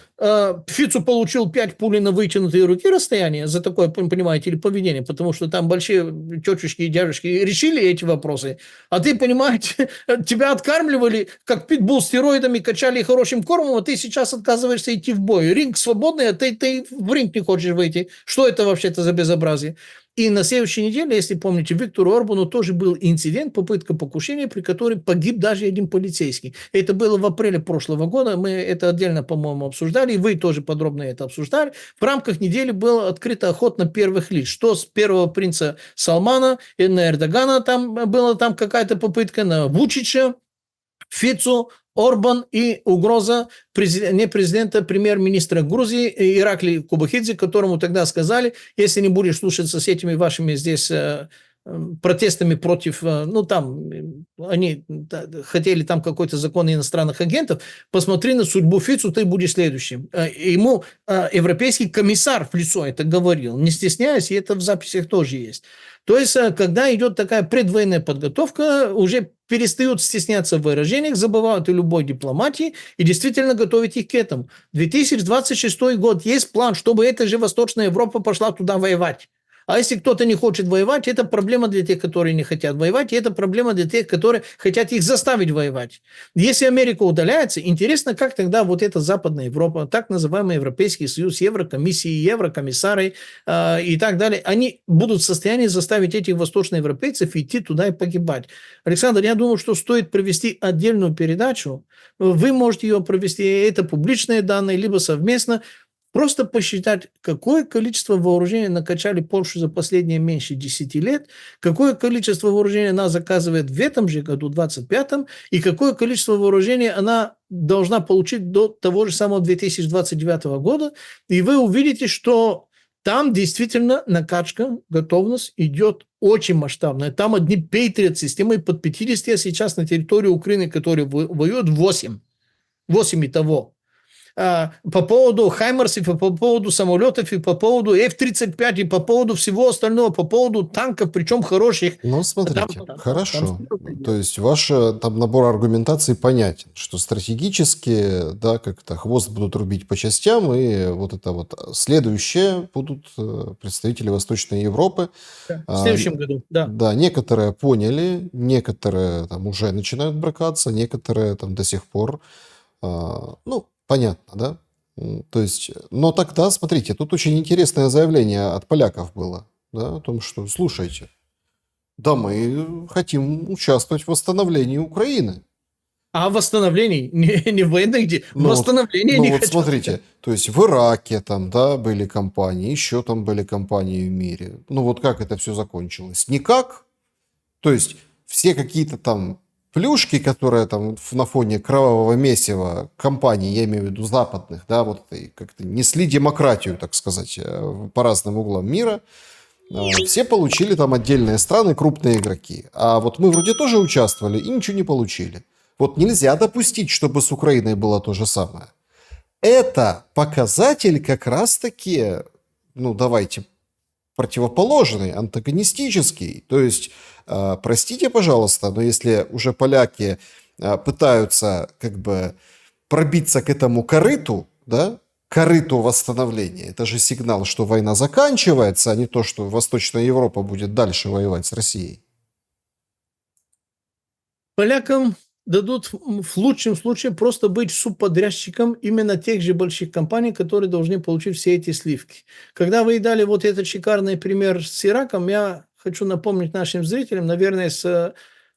Фицу получил 5 пулей на вытянутые руки расстояние за такое, понимаете ли, поведение, потому что там большие тетушки и дядюшки решили эти вопросы, а ты, понимаете, тебя откармливали, как питбул стероидами, качали хорошим кормом, а ты сейчас отказываешься идти в бой. Ринг свободный, а ты в ринг не хочешь выйти. Что это вообще-то за безобразие? И на следующей неделе, если помните, Виктору Орбану тоже был инцидент, попытка покушения, при которой погиб даже один полицейский. Это было в апреле прошлого года, мы это отдельно, по-моему, обсуждали, и вы тоже подробно это обсуждали. В рамках недели была открыта охота на первых лиц. Что с первого принца Салмана, и на Эрдогана там была какая-то попытка, на Вучича, Фицу, Орбан и угроза не президента, премьер-министра Грузии Ираклий Кубахидзе, которому тогда сказали, если не будешь слушаться с этими вашими здесь протестами против, они хотели там какой-то закон иностранных агентов, посмотри на судьбу Фицу, ты будешь следующим. Ему европейский комиссар в лицо это говорил, не стесняясь, и это в записях тоже есть. То есть, когда идет такая предвоенная подготовка, уже перестают стесняться в выражениях, забывают о любой дипломатии и действительно готовить их к этому. 2026 год есть план, чтобы эта же Восточная Европа пошла туда воевать. А если кто-то не хочет воевать, это проблема для тех, которые не хотят воевать, и это проблема для тех, которые хотят их заставить воевать. Если Америка удаляется, интересно, как тогда вот эта Западная Европа, так называемый Европейский Союз, Еврокомиссии, Еврокомиссары и так далее, они будут в состоянии заставить этих восточноевропейцев идти туда и погибать. Александр, я думаю, что стоит провести отдельную передачу. Вы можете ее провести, это публичные данные, либо совместно. Просто посчитать, какое количество вооружений накачали Польшу за последние меньше 10 лет, какое количество вооружений она заказывает в этом же году, 25-м, и какое количество вооружений она должна получить до того же самого 2029 года. И вы увидите, что там действительно накачка, готовность идет очень масштабная. Там одни Patriot системы под 50, а сейчас на территории Украины, которые воюют, 8. 8 и того. По поводу Хаймерсов, и по поводу самолетов, и по поводу F-35, и по поводу всего остального, по поводу танков, причем хороших. Ну, смотрите, хорошо. То есть ваш там набор аргументаций понятен, что стратегически, да, как-то хвост будут рубить по частям, и вот это вот следующее будут представители Восточной Европы. В следующем году, да. Да, некоторые поняли, некоторые там уже начинают бракаться, некоторые там до сих пор, понятно, да? То есть, но тогда, смотрите, тут очень интересное заявление от поляков было, да, о том, что, слушайте, да, мы хотим участвовать в восстановлении Украины. А в восстановлении, не в военных действиях, в восстановлении не хотят. Вот смотрите, то есть в Ираке там, да, были кампании, еще там были кампании в мире. Ну вот как это все закончилось? Никак. То есть все какие-то там плюшки, которые там на фоне кровавого месива компаний, я имею в виду западных, да, вот как-то несли демократию, так сказать, по разным углам мира, все получили там отдельные страны, крупные игроки. А вот мы вроде тоже участвовали и ничего не получили. Вот нельзя допустить, чтобы с Украиной было то же самое. Это показатель как раз-таки, давайте, противоположный, антагонистический. То есть, простите, пожалуйста, но если уже поляки пытаются как бы пробиться к этому корыту, да, корыту восстановления, это же сигнал, что война заканчивается, а не то, что Восточная Европа будет дальше воевать с Россией. Полякам дадут в лучшем случае просто быть субподрядчиком именно тех же больших компаний, которые должны получить все эти сливки. Когда вы дали вот этот шикарный пример с Ираком, я хочу напомнить нашим зрителям, наверное, с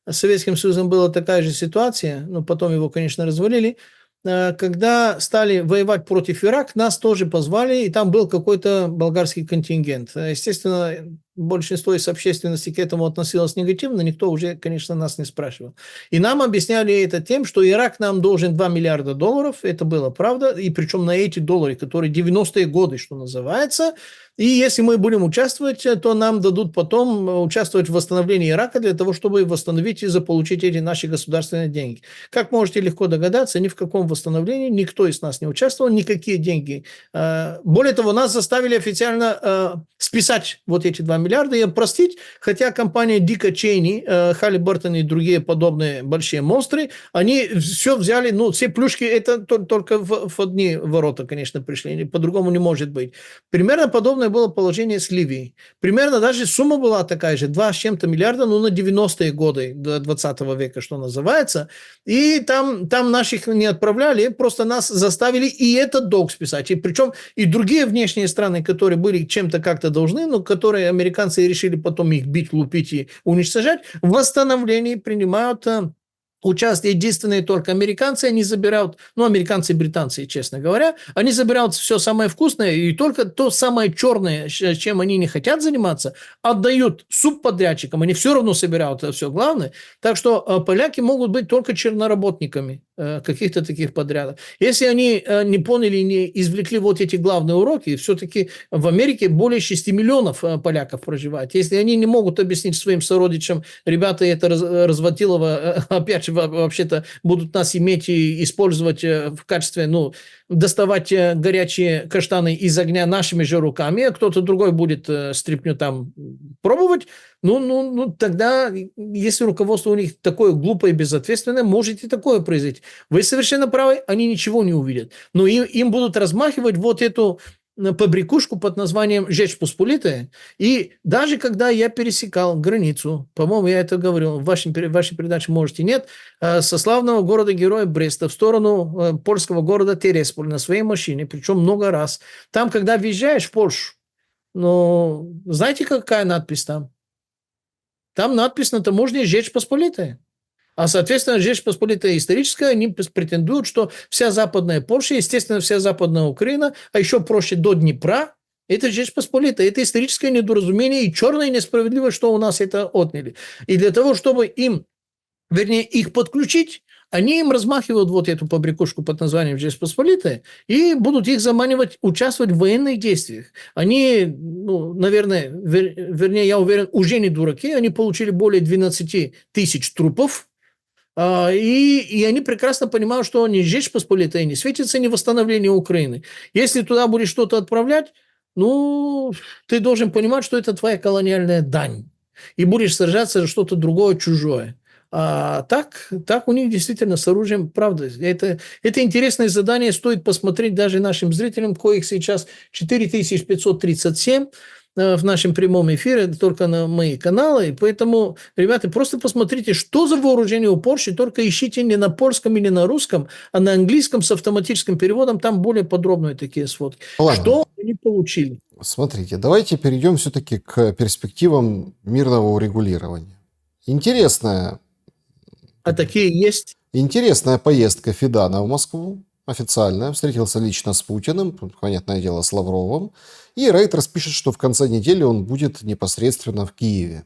Советским Союзом была такая же ситуация, но потом его, конечно, развалили. Когда стали воевать против Ирака, нас тоже позвали, и там был какой-то болгарский контингент. Естественно, большинство из общественности к этому относилось негативно, никто уже, конечно, нас не спрашивал. И нам объясняли это тем, что Ирак нам должен $2 миллиарда, это было правда, и причем на эти доллары, которые 90-е годы, что называется, и если мы будем участвовать, то нам дадут потом участвовать в восстановлении Ирака для того, чтобы восстановить и заполучить эти наши государственные деньги. Как можете легко догадаться, ни в каком восстановлении никто из нас не участвовал, никакие деньги. Более того, нас заставили официально списать вот эти 2 миллиарда и простить, хотя компания Дика Чейни, Халлибертон и другие подобные большие монстры, они все взяли, все плюшки, это только в одни ворота, конечно, пришли, по-другому не может быть. Примерно подобное было положение с Ливией. Примерно даже сумма была такая же, 2 с чем-то миллиарда, на 90-е годы 20 века, что называется. И там наших не отправляли, просто нас заставили и этот долг списать. И причем и другие внешние страны, которые были чем-то как-то должны, но которые американцы решили потом их бить, лупить и уничтожать, в восстановлении принимают участвуют единственные только американцы, они забирают, ну, американцы и британцы, честно говоря, они забирают все самое вкусное, и только то самое черное, чем они не хотят заниматься, отдают субподрядчикам, они все равно собирают это все главное. Так что поляки могут быть только черноработниками каких-то таких подрядов. Если они не поняли, не извлекли вот эти главные уроки, все-таки в Америке более 6 миллионов поляков проживает. Если они не могут объяснить своим сородичам, ребята, это разводилово, опять же, вообще-то будут нас иметь и использовать в качестве, ну, доставать горячие каштаны из огня нашими же руками, а кто-то другой будет стряпню там пробовать, ну, тогда, если руководство у них такое глупое и безответственное, может и такое произойти. Вы совершенно правы, они ничего не увидят. Но им будут размахивать вот эту побрякушку под названием «Жечь Посполитая». И даже когда я пересекал границу, по-моему, я это говорил, в вашей передаче, можете, нет, со славного города-героя Бреста в сторону польского города Тересполь на своей машине, причем много раз. Там, когда въезжаешь в Польшу, ну, знаете, какая надпись там? Там надпись на таможне «Жечь Посполитая». А, соответственно, Жечь Посполитая историческая, они претендуют, что вся Западная Польша, естественно, вся Западная Украина, а еще проще до Днепра, это Жечь Посполитая. Это историческое недоразумение и черная несправедливость, что у нас это отняли. И для того, чтобы их подключить, они им размахивают вот эту побрякушку под названием «Жечь Посполитая» и будут их заманивать участвовать в военных действиях. Они, ну, наверное, вернее, я уверен, уже не дураки, они получили более 12 тысяч трупов, и они прекрасно понимают, что не Жечь Посполитая не светится, не восстановление Украины. Если туда будешь что-то отправлять, ну, ты должен понимать, что это твоя колониальная дань. И будешь сражаться за что-то другое, чужое. А так у них действительно с оружием, правда, это интересное задание, стоит посмотреть даже нашим зрителям, коих сейчас 4537 в нашем прямом эфире, только на мои каналы. И поэтому, ребята, просто посмотрите, что за вооружение у Польши, только ищите не на польском или на русском, а на английском с автоматическим переводом, там более подробные такие сводки. Ладно. Что они получили? Смотрите, давайте перейдем все-таки к перспективам мирного урегулирования. Интересная такие есть? Интересная поездка Фидана в Москву, официальная, встретился лично с Путиным, понятное дело, с Лавровым, и Рейтерс пишет, что в конце недели он будет непосредственно в Киеве.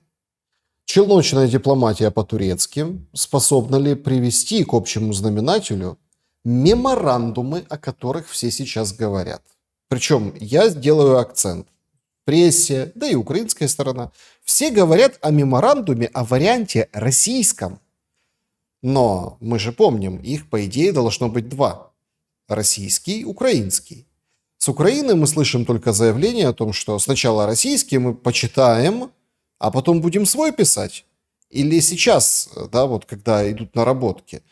Челночная дипломатия по-турецки способна ли привести к общему знаменателю меморандумы, о которых все сейчас говорят? Причем я сделаю акцент. В прессе, да и украинская сторона, все говорят о меморандуме, о варианте российском. Но мы же помним, их, по идее, должно быть два. Российский, украинский. С Украины мы слышим только заявление о том, что сначала российский мы почитаем, а потом будем свой писать. Или сейчас, да, вот когда идут наработки.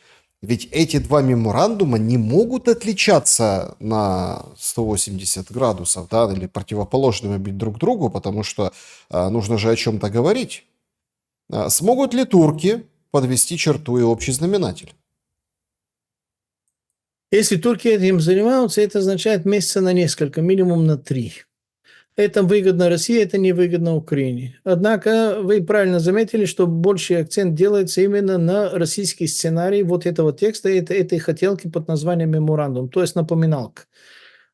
Ведь эти два меморандума не могут отличаться на 180 градусов, да, или противоположными быть друг другу, потому что нужно же о чем-то говорить. Смогут ли турки подвести черту и общий знаменатель? Если турки этим занимаются, это означает месяца на несколько, минимум на 3. Это выгодно России, это невыгодно Украине. Однако вы правильно заметили, что больший акцент делается именно на российский сценарий вот этого текста, этой хотелки под названием меморандум, то есть напоминалка.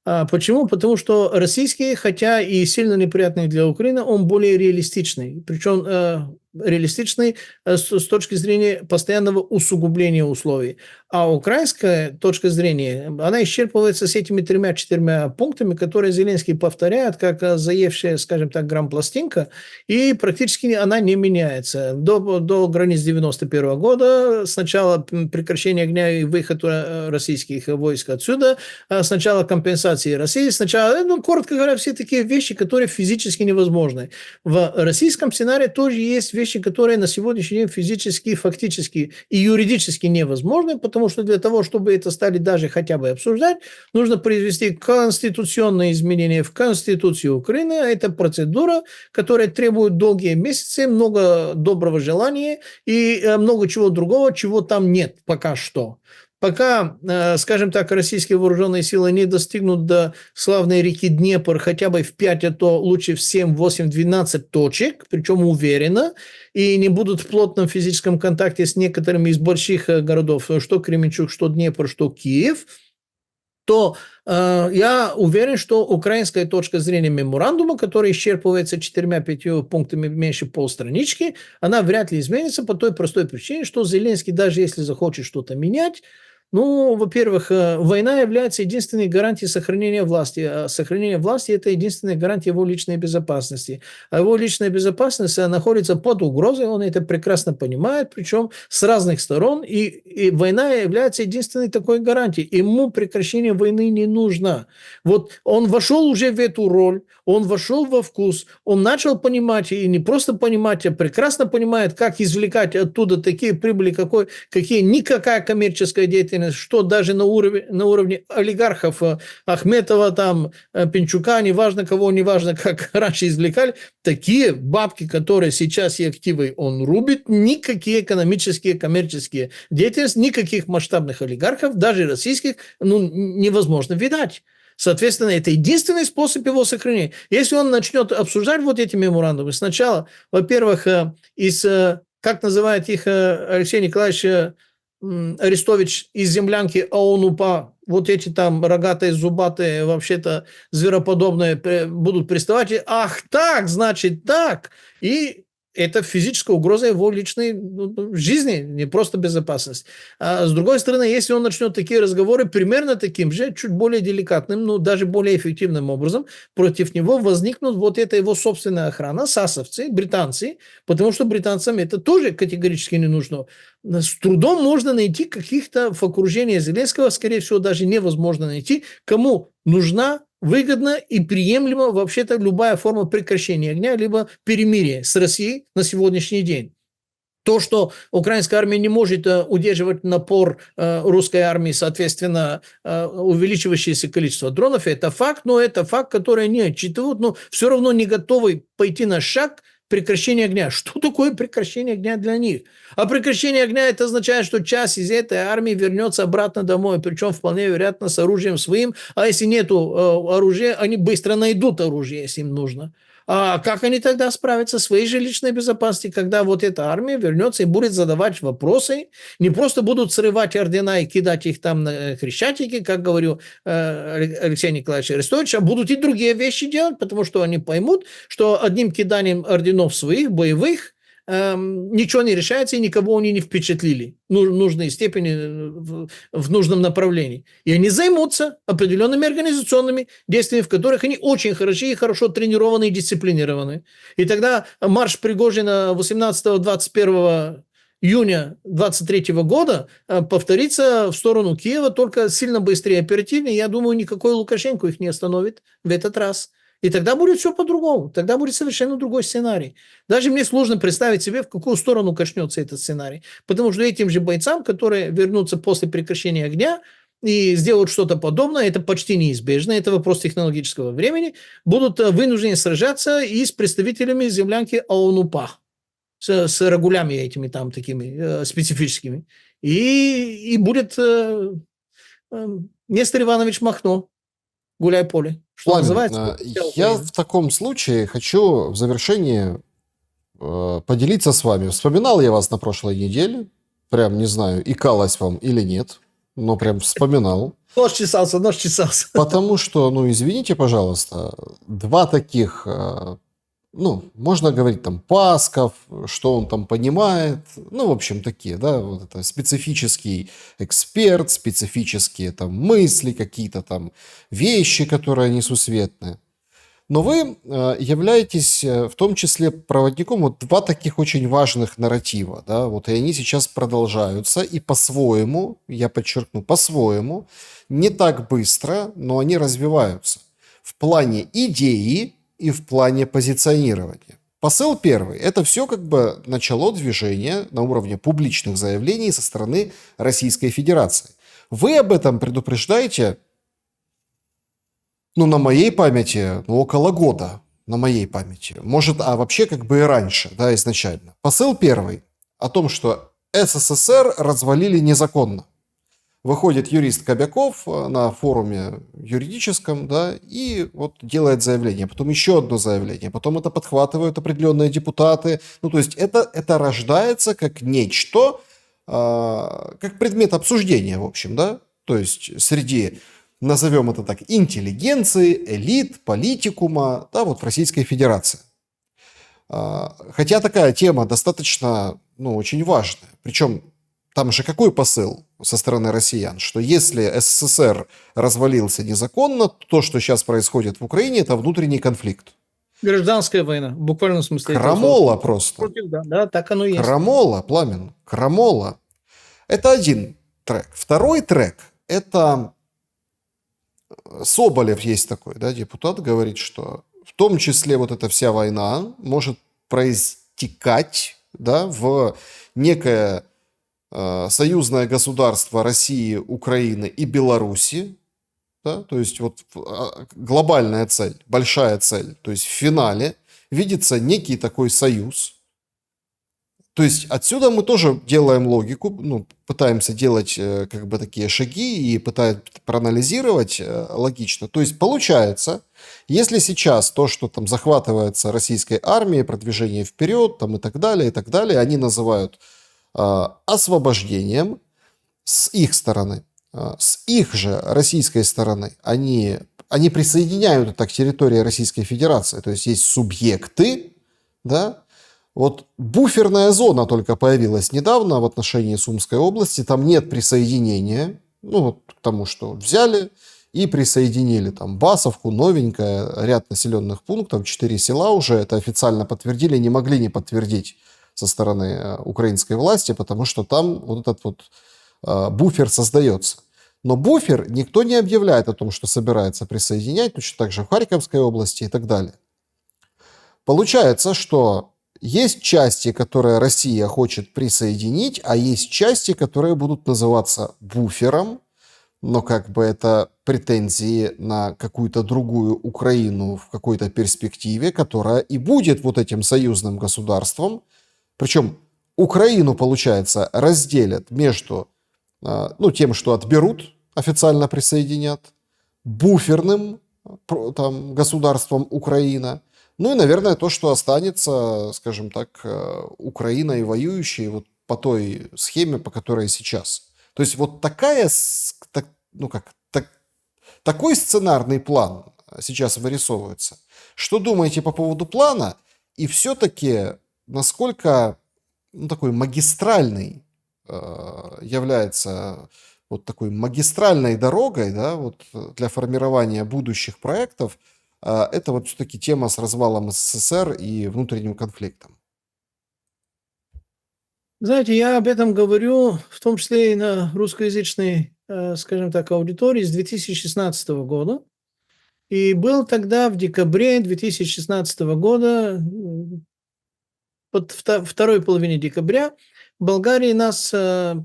Почему? Потому что российский, хотя и сильно неприятный для Украины, он более реалистичный. Причем реалистичный с точки зрения постоянного усугубления условий. А украинская точка зрения, она исчерпывается с этими 3-4 пунктами, которые Зеленский повторяет, как заевшая, скажем так, грампластинка, и практически она не меняется. До границ 91 года, сначала прекращение огня и выход российских войск отсюда, сначала компенсации России, сначала, коротко говоря, все такие вещи, которые физически невозможны. В российском сценарии тоже есть вещи, которые на сегодняшний день физически, фактически и юридически невозможны, потому что для того, чтобы это стали даже хотя бы обсуждать, нужно произвести конституционные изменения в Конституцию Украины. Это процедура, которая требует долгие месяцы, много доброго желания и много чего другого, чего там нет пока что. пока, скажем так, российские вооруженные силы не достигнут до славной реки Днепр хотя бы в 5, а то лучше в 7, 8, 12 точек, причем уверенно, и не будут в плотном физическом контакте с некоторыми из больших городов, что Кременчуг, что Днепр, что Киев, то я уверен, что украинская точка зрения меморандума, который исчерпывается 4-5 пунктами меньше полстранички, она вряд ли изменится по той простой причине, что Зеленский, даже если захочет что-то менять, ну, во-первых, война является единственной гарантией сохранения власти. А сохранение власти – это единственная гарантия его личной безопасности. А его личная безопасность находится под угрозой, он это прекрасно понимает, причем с разных сторон. И война является единственной такой гарантией. Ему прекращение войны не нужно. Вот он вошел уже в эту роль, он вошел во вкус, он начал понимать, и не просто понимать, а прекрасно понимает, как извлекать оттуда такие прибыли, какие никакая коммерческая деятельность, что даже на уровне олигархов Ахметова, там, Пинчука, неважно кого, неважно как раньше извлекали, такие бабки, которые сейчас и активы он рубит, никакие экономические, коммерческие деятельности, никаких масштабных олигархов, даже российских, невозможно видать. Соответственно, это единственный способ его сохранения. Если он начнет обсуждать вот эти меморандумы, сначала, во-первых, как называет их Алексей Николаевич Арестович, из землянки АОН-УПА, вот эти там рогатые, зубатые, вообще-то звероподобные будут приставать. Ах так, значит так. И это физическая угроза его личной жизни, не просто безопасность. А с другой стороны, если он начнет такие разговоры примерно таким же, чуть более деликатным, даже более эффективным образом, против него возникнут вот эта его собственная охрана, сасовцы, британцы, потому что британцам это тоже категорически не нужно. С трудом можно найти каких-то в окружении Зеленского, скорее всего, даже невозможно найти, кому нужна, выгодна и приемлема вообще-то любая форма прекращения огня, либо перемирия с Россией на сегодняшний день. То, что украинская армия не может удерживать напор русской армии, соответственно, увеличивающееся количество дронов, это факт, но это факт, который они отчитывают, но все равно не готовы пойти на шаг прекращения огня. Что такое прекращение огня для них? А прекращение огня это означает, что часть из этой армии вернется обратно домой, причем вполне вероятно с оружием своим, а если нету оружия, они быстро найдут оружие, если им нужно. А как они тогда справятся со своей же личной безопасностью, когда вот эта армия вернется и будет задавать вопросы, не просто будут срывать ордена и кидать их там на Хрещатике, как говорил Алексей Николаевич Арестович, а будут и другие вещи делать, потому что они поймут, что одним киданием орденов своих, боевых, ничего не решается и никого они не впечатлили в нужной степени, в нужном направлении. И они займутся определенными организационными действиями, в которых они очень хороши и хорошо тренированы и дисциплинированы. И тогда марш Пригожина 18-21 июня 23 года повторится в сторону Киева, только сильно быстрее и оперативнее. Я думаю, никакой Лукашенко их не остановит в этот раз. И тогда будет все по-другому. Тогда будет совершенно другой сценарий. Даже мне сложно представить себе, в какую сторону качнется этот сценарий. Потому что этим же бойцам, которые вернутся после прекращения огня и сделают что-то подобное, это почти неизбежно, это вопрос технологического времени, будут вынуждены сражаться и с представителями землянки АОН-УПА, с рагулями этими там такими специфическими. И будет Нестор Иванович Махно. Гуляй поле. Что называется? Я в таком случае хочу в завершении поделиться с вами. Вспоминал я вас на прошлой неделе. Прям не знаю, икалось вам или нет, но прям вспоминал. Нож чесался. Потому что, извините, пожалуйста, два таких, можно говорить там Пасков, что он там понимает, в общем, такие, да, вот это специфический эксперт, специфические там мысли, какие-то там вещи, которые несусветные. Но вы являетесь в том числе проводником два таких очень важных нарратива, да, и они сейчас продолжаются, и по-своему, я подчеркну, по-своему, не так быстро, но они развиваются в плане идеи, и в плане позиционирования. Посыл первый. Это все начало движения на уровне публичных заявлений со стороны Российской Федерации. Вы об этом предупреждаете, на моей памяти, около года, на моей памяти. Может, вообще и раньше, да, изначально. Посыл первый. О том, что СССР развалили незаконно. выходит юрист Кобяков на форуме юридическом, да, и вот делает заявление, потом еще одно заявление, потом это подхватывают определенные депутаты. Ну, то есть это рождается как нечто, как предмет обсуждения, в общем, да, то есть среди, назовем это так, интеллигенции, элит, политикума, да, вот в Российской Федерации. Хотя такая тема достаточно, ну, очень важная. Причем там же какой посыл со стороны россиян? Что если СССР развалился незаконно, то, что сейчас происходит в Украине, это внутренний конфликт. Гражданская война, в буквальном смысле этого слова. Крамола просто. Против, да, так оно и есть. Крамола, Пламен, крамола. Это один трек. Второй трек – это Соболев есть такой, да, депутат, говорит, что в том числе вот эта вся война может проистекать, да, в некое союзное государство России, Украины и Беларуси, да, то есть вот глобальная цель, большая цель, то есть в финале видится некий такой союз. То есть отсюда мы тоже делаем логику, ну, пытаемся делать как бы такие шаги и пытаемся проанализировать логично. То есть получается, если сейчас то, что там захватывается российской армией, продвижение вперед там, и так далее, они называют освобождением с их стороны, с их же российской стороны, они присоединяют это к территории Российской Федерации, то есть есть субъекты, да. Вот буферная зона только появилась недавно в отношении Сумской области, там нет присоединения, ну вот к тому, что взяли и присоединили там Басовку, новенькое, ряд населенных пунктов, 4 села уже, это официально подтвердили, не могли не подтвердить со стороны украинской власти, потому что там вот этот вот буфер создается. Но буфер никто не объявляет о том, что собирается присоединять, точно так же в Харьковской области и так далее. Получается, что есть части, которые Россия хочет присоединить, а есть части, которые будут называться буфером, но как бы это претензии на какую-то другую Украину в какой-то перспективе, которая и будет вот этим союзным государством. Причем Украину, получается, разделят между тем, что отберут, официально присоединят, буферным там, государством Украина. Ну и, наверное, то, что останется, скажем так, Украиной воюющей вот по той схеме, по которой сейчас. То есть вот такой сценарный план сейчас вырисовывается. Что думаете по поводу плана? И все-таки насколько такой магистральный является вот такой магистральной дорогой, да, вот для формирования будущих проектов, это вот все-таки тема с развалом СССР и внутренним конфликтом. Знаете, я об этом говорю, в том числе и на русскоязычной, скажем так, аудитории с 2016 года. И был тогда в декабре 2016 года, под второй половине декабря, в Болгарии нас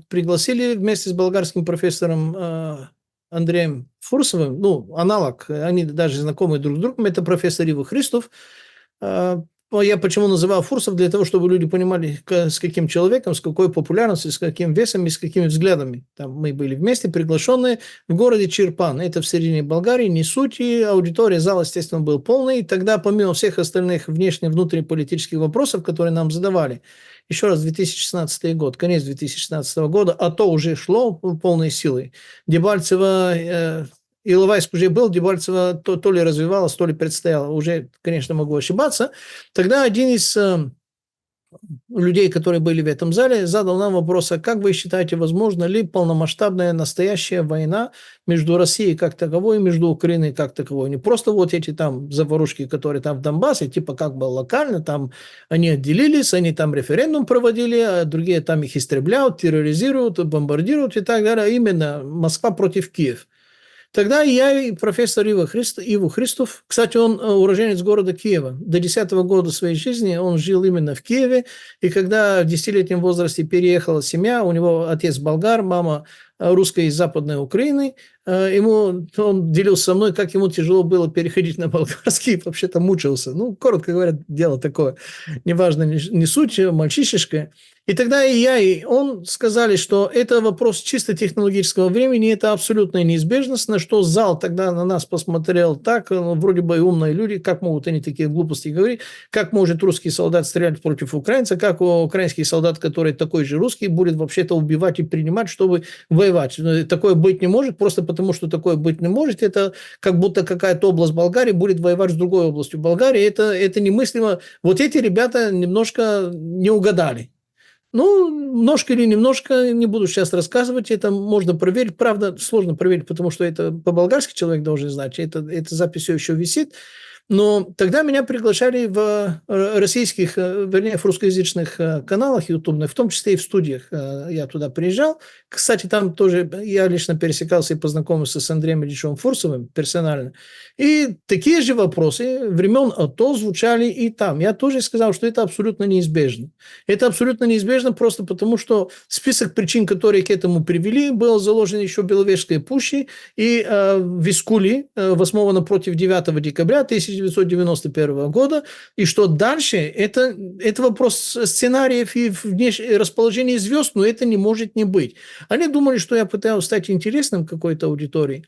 пригласили вместе с болгарским профессором Андреем Фурсовым, ну, аналог, они даже знакомы друг с другом, это профессор Иво Христов. Я почему называл Фурсов? Для того, чтобы люди понимали, с каким человеком, с какой популярностью, с каким весом и с какими взглядами. Там мы были вместе, приглашенные в городе Чирпан. Это в середине Болгарии, не суть. И аудитория зала, естественно, был полный. И тогда, помимо всех остальных внутреннеполитических вопросов, которые нам задавали, еще раз, 2016 год, конец 2016 года, а то уже шло полной силой. Дебальцево... Иловайск уже был, Дебальцево то ли развивалось, то ли предстояло. Уже, конечно, могу ошибаться. Тогда один из людей, которые были в этом зале, задал нам вопрос, а как вы считаете, возможно ли полномасштабная настоящая война между Россией как таковой и между Украиной как таковой? Не просто вот эти там заварушки, которые там в Донбассе, типа как бы локально, там они отделились, они там референдум проводили, а другие там их истребляют, терроризируют, бомбардируют и так далее. Именно Москва против Киева. Тогда я и профессор Иво Христов, кстати, он уроженец города Киева. До 10 года своей жизни он жил именно в Киеве. И когда в 10-летнем возрасте переехала семья, у него отец болгар, мама русской и западной Украины. Он делился со мной, как ему тяжело было переходить на болгарский, вообще-то мучился. Ну, коротко говоря, дело такое, неважно, не суть, мальчишечка. И тогда и я, и он сказали, что это вопрос чисто технологического времени, это абсолютная неизбежность, на что зал тогда на нас посмотрел так, вроде бы и умные люди, как могут они такие глупости говорить, как может русский солдат стрелять против украинца, как украинский солдат, который такой же русский, будет вообще-то убивать и принимать, чтобы воевать. Такое быть не может, просто потому что такое быть не может, это как будто какая-то область Болгарии будет воевать с другой областью Болгарии, это немыслимо. Вот эти ребята немножко не угадали. Ну, немножко или немножко, не буду сейчас рассказывать, это можно проверить. Правда, сложно проверить, потому что это по-болгарски человек должен знать, эта запись все еще висит. Но тогда меня приглашали в российских, вернее, в русскоязычных каналах ютубных, в том числе и в студиях. Я туда приезжал. Кстати, там тоже я лично пересекался и познакомился с Андреем Ильичем Фурсовым персонально. И такие же вопросы времен АТО звучали и там. Я тоже сказал, что это абсолютно неизбежно. Это абсолютно неизбежно просто потому, что список причин, которые к этому привели, был заложен еще Беловежской пущей и в Вискули, основано против 9 декабря 1991 года, и что дальше, это вопрос сценариев и расположения звезд, но это не может не быть. Они думали, что я пытаюсь стать интересным какой-то аудитории.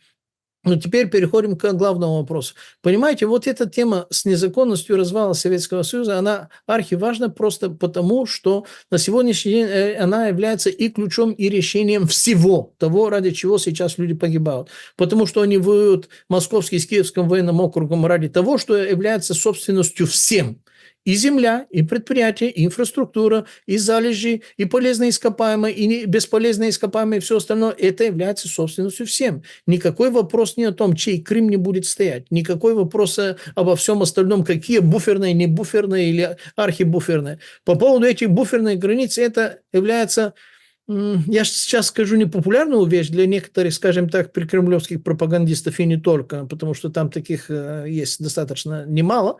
Но теперь переходим к главному вопросу. Понимаете, вот эта тема с незаконностью развала Советского Союза, она архиважна просто потому, что на сегодняшний день она является и ключом, и решением всего того, ради чего сейчас люди погибают. Потому что они воюют Московский с Киевским военным округом ради того, что является собственностью всем. И земля, и предприятия, и инфраструктура, и залежи, и полезные ископаемые, и бесполезные ископаемые, и все остальное, это является собственностью всем. Никакой вопрос не о том, чей Крым не будет стоять. Никакой вопрос обо всем остальном, какие буферные, не буферные или архибуферные. По поводу этих буферных границ, это является... Я сейчас скажу непопулярную вещь для некоторых, скажем так, прикремлевских пропагандистов и не только, потому что там таких есть достаточно немало.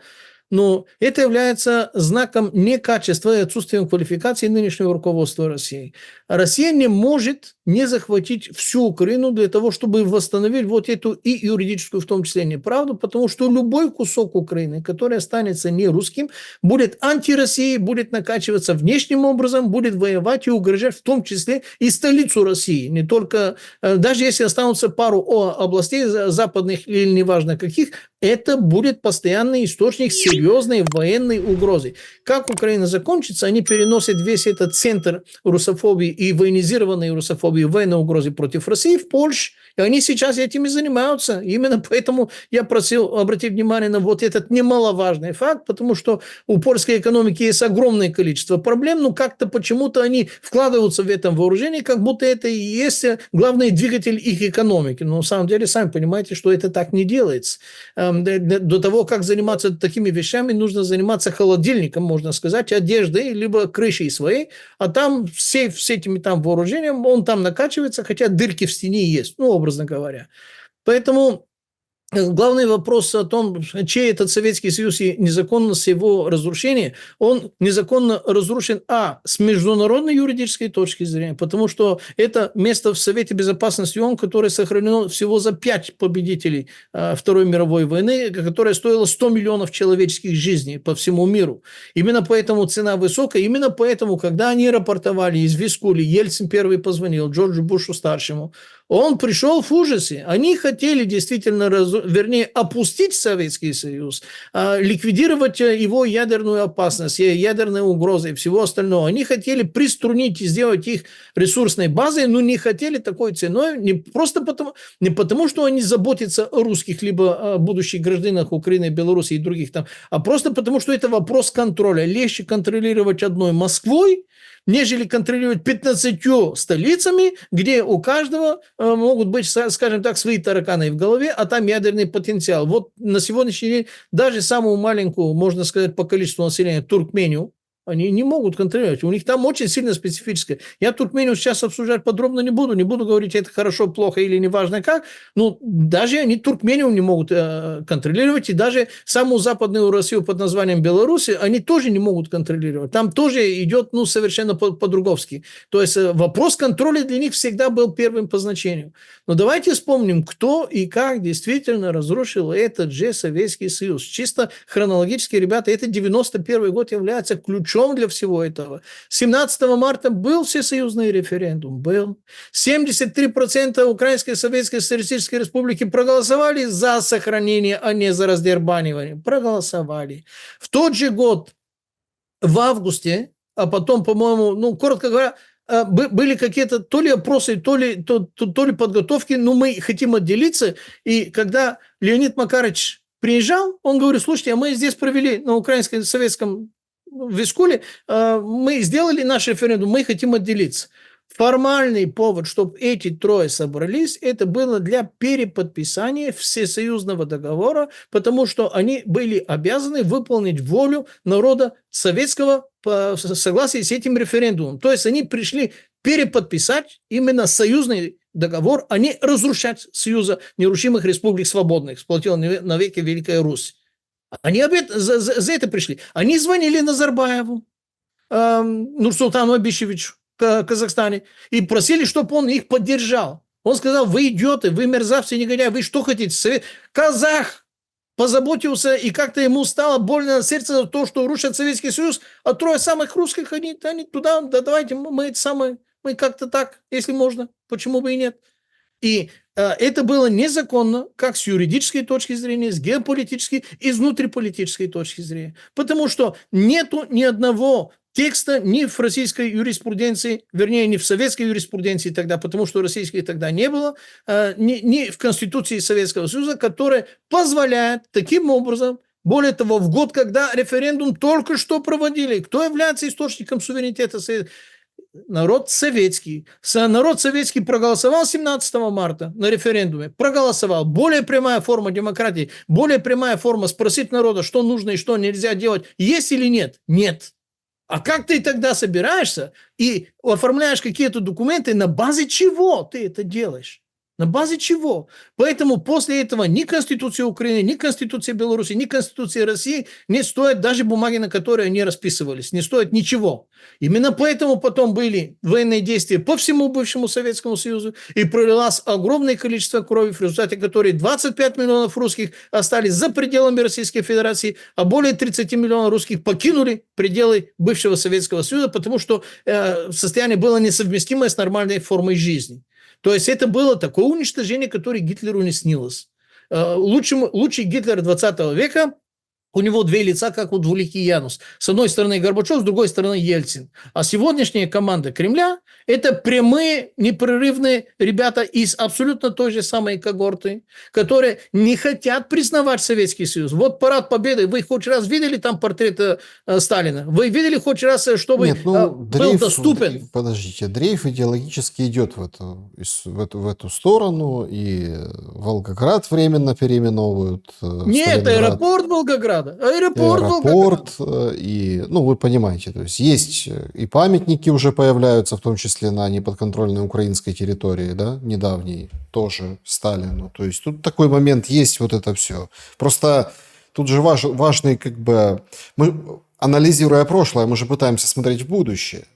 Но это является знаком некачества и отсутствием квалификации нынешнего руководства России. Россия не может не захватить всю Украину для того, чтобы восстановить вот эту и юридическую в том числе неправду, потому что любой кусок Украины, который останется не русским, будет антироссией, будет накачиваться внешним образом, будет воевать и угрожать в том числе и столицу России. Не только, даже если останутся пару областей западных или неважно каких, это будет постоянный источник серьезной военной угрозы. Как Украина закончится, они переносят весь этот центр русофобии и военизированной русофобии, военной угрозы против России в Польшу. И они сейчас этим и занимаются. Именно поэтому я просил обратить внимание на вот этот немаловажный факт, потому что у польской экономики есть огромное количество проблем, но как-то почему-то они вкладываются в это вооружение, как будто это и есть главный двигатель их экономики. Но на самом деле, сами понимаете, что это так не делается. До того, как заниматься такими вещами, нужно заниматься холодильником, можно сказать, одеждой, либо крышей своей, а там с этими там вооружением, он там накачивается, хотя дырки в стене есть, ну, образно говоря. Поэтому главный вопрос о том, чей этот Советский Союз и незаконность его разрушения, он незаконно разрушен, с международной юридической точки зрения, потому что это место в Совете Безопасности ООН, которое сохранено всего за 5 победителей Второй мировой войны, которая стоила 100 миллионов человеческих жизней по всему миру. Именно поэтому цена высокая, именно поэтому, когда они рапортовали из Вискули, Ельцин первый позвонил Джорджу Бушу-старшему, он пришел в ужасе. Они хотели действительно, опустить Советский Союз, ликвидировать его ядерную опасность, ядерные угрозы и всего остального. Они хотели приструнить и сделать их ресурсной базой, но не хотели такой ценой, не потому, что они заботятся о русских, либо о будущих гражданах Украины, Беларуси и других там, а просто потому, что это вопрос контроля. Легче контролировать одной Москвой, нежели контролировать 15 столицами, где у каждого могут быть, скажем так, свои тараканы в голове, а там ядерный потенциал. Вот на сегодняшний день даже самую маленькую, можно сказать, по количеству населения Туркмению, Они не могут контролировать. У них там очень сильно специфическое. Я Туркмению сейчас обсуждать подробно не буду. Не буду говорить, это хорошо, плохо или неважно как. Но даже они Туркмению не могут контролировать. И даже самую западную Россию под названием Беларусь они тоже не могут контролировать. Там тоже идет совершенно по-друговски. То есть вопрос контроля для них всегда был первым по значению. Но давайте вспомним, кто и как действительно разрушил этот же Советский Союз. Чисто хронологически, ребята, это 91 год является ключом для всего этого. 17 марта был всесоюзный референдум? Был. 73% Украинской Советской Социалистической Республики проголосовали за сохранение, а не за раздербанивание. Проголосовали. В тот же год, в августе, а потом, по-моему, коротко говоря, были какие-то то ли опросы, то ли подготовки, но мы хотим отделиться. И когда Леонид Макарович приезжал, он говорит, слушайте, а мы здесь провели на Украинском Советском в Искуле, мы сделали наш референдум, мы хотим отделиться. Формальный повод, чтобы эти трое собрались, это было для переподписания всесоюзного договора, потому что они были обязаны выполнить волю народа советского по согласии с этим референдумом. То есть они пришли переподписать именно союзный договор, а не разрушать Союза нерушимых республик свободных, сплотила навеки Великая Русь. Они за это пришли. Они звонили Назарбаеву, Нурсултану Абишевичу в Казахстане и просили, чтобы он их поддержал. Он сказал, вы идиоты, вы мерзавцы, негодяи, вы что хотите? Казах позаботился, и как-то ему стало больно на сердце за то, что рушат Советский Союз, а трое самых русских, они туда, да давайте мы как-то так, если можно, почему бы и нет. И это было незаконно как с юридической точки зрения, с геополитической и с внутриполитической точки зрения. Потому что нету ни одного текста ни в российской юриспруденции, вернее, ни в советской юриспруденции тогда, потому что российской тогда не было, ни в Конституции Советского Союза, которая позволяет таким образом, более того, в год, когда референдум только что проводили, кто является источником суверенитета народ советский. Народ советский проголосовал 17 марта на референдуме. Проголосовал. Более прямая форма демократии, более прямая форма спросить народа, что нужно и что нельзя делать, есть или нет? Нет. А как ты тогда собираешься и оформляешь какие-то документы, на базе чего ты это делаешь? На базе чего? Поэтому после этого ни Конституция Украины, ни Конституция Беларуси, ни Конституция России не стоят даже бумаги, на которые они расписывались. Не стоят ничего. Именно поэтому потом были военные действия по всему бывшему Советскому Союзу и пролилось огромное количество крови, в результате которой 25 миллионов русских остались за пределами Российской Федерации, а более 30 миллионов русских покинули пределы бывшего Советского Союза, потому что состояние было несовместимое с нормальной формой жизни. То есть это было такое уничтожение, которое Гитлеру не снилось. Лучший Гитлер 20 века, у него две лица, как у двуликий Янус. С одной стороны Горбачев, с другой стороны Ельцин. А сегодняшняя команда Кремля – это прямые, непрерывные ребята из абсолютно той же самой когорты, которые не хотят признавать Советский Союз. Вот парад Победы. Вы хоть раз видели там портрет Сталина? Вы видели хоть раз, чтобы Нет, был доступен? Подождите, дрейф идеологически идет в эту сторону, и Волгоград временно переименовывают. Нет, аэропорт Волгограда. Аэропорт, и, вы понимаете, то есть и памятники уже появляются, в том числе на неподконтрольной украинской территории, да, недавней, тоже Сталину. То есть тут такой момент есть, вот это все. Просто тут же важный, мы, анализируя прошлое, мы же пытаемся смотреть в будущее.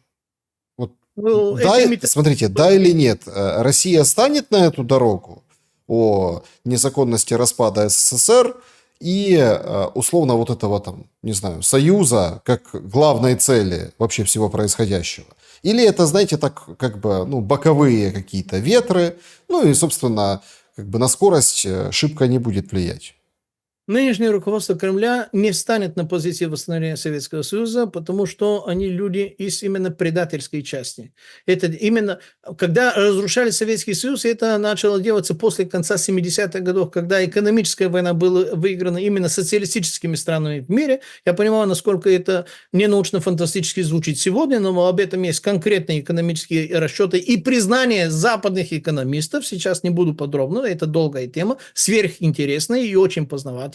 Смотрите, да или нет, Россия станет на эту дорогу о незаконности распада СССР и условно вот этого союза как главной цели вообще всего происходящего. Или это, знаете, так боковые какие-то ветры, и, собственно, на скорость шибко не будет влиять. Нынешнее руководство Кремля не встанет на позиции восстановления Советского Союза, потому что они люди из именно предательской части. Это именно, когда разрушали Советский Союз, это начало делаться после конца 70-х годов, когда экономическая война была выиграна именно социалистическими странами в мире. Я понимаю, насколько это не научно-фантастически звучит сегодня, но об этом есть конкретные экономические расчеты и признание западных экономистов. Сейчас не буду подробно, это долгая тема, сверхинтересная и очень познавательная.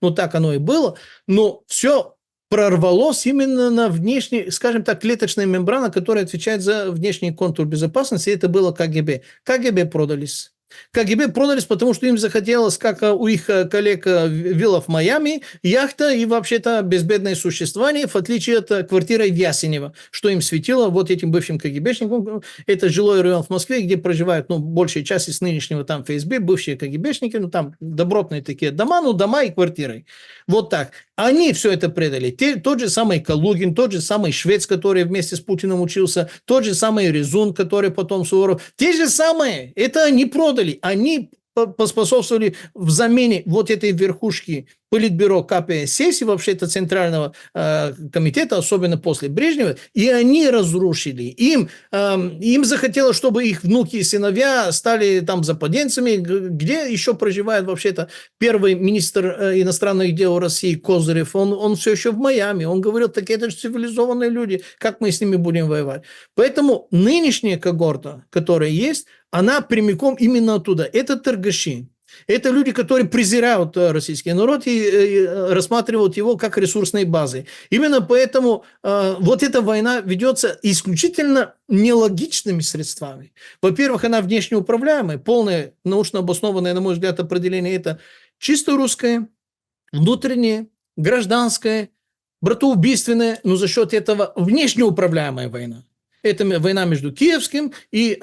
Но так оно и было. Но все прорвалось именно на внешней, скажем так, клеточная мембрана, которая отвечает за внешний контур безопасности. Это было КГБ. КГБ продались. КГБ продались, потому что им захотелось, как у их коллег вилла в Майами, яхта и вообще-то безбедное существование, в отличие от квартиры в Ясенево, что им светило вот этим бывшим КГБшникам. Это жилой район в Москве, где проживают, большая часть из нынешнего там ФСБ, бывшие КГБшники, там добротные такие дома, дома и квартиры. Вот так. Они все это предали. Тот же самый Калугин, тот же самый Швец, который вместе с Путиным учился, тот же самый Резун, который потом Суворов. Те же самые. Это они продали. Они поспособствовали в замене вот этой верхушки Политбюро КПСС и вообще-то Центрального комитета, особенно после Брежнева, и они разрушили. Им захотелось, чтобы их внуки и сыновья стали там западенцами, где еще проживает вообще-то первый министр иностранных дел России Козырев. Он все еще в Майами. Он говорил, так это же цивилизованные люди, как мы с ними будем воевать? Поэтому нынешняя когорта, которая есть, она прямиком именно оттуда. Это торгаши. Это люди, которые презирают российский народ и рассматривают его как ресурсной базой. Именно поэтому вот эта война ведется исключительно нелогичными средствами. Во-первых, она внешне управляемая, полное научно обоснованное, на мой взгляд, определение – это чисто русское, внутреннее, гражданское, братоубийственное, но за счет этого внешне управляемая война. Это война между Киевским и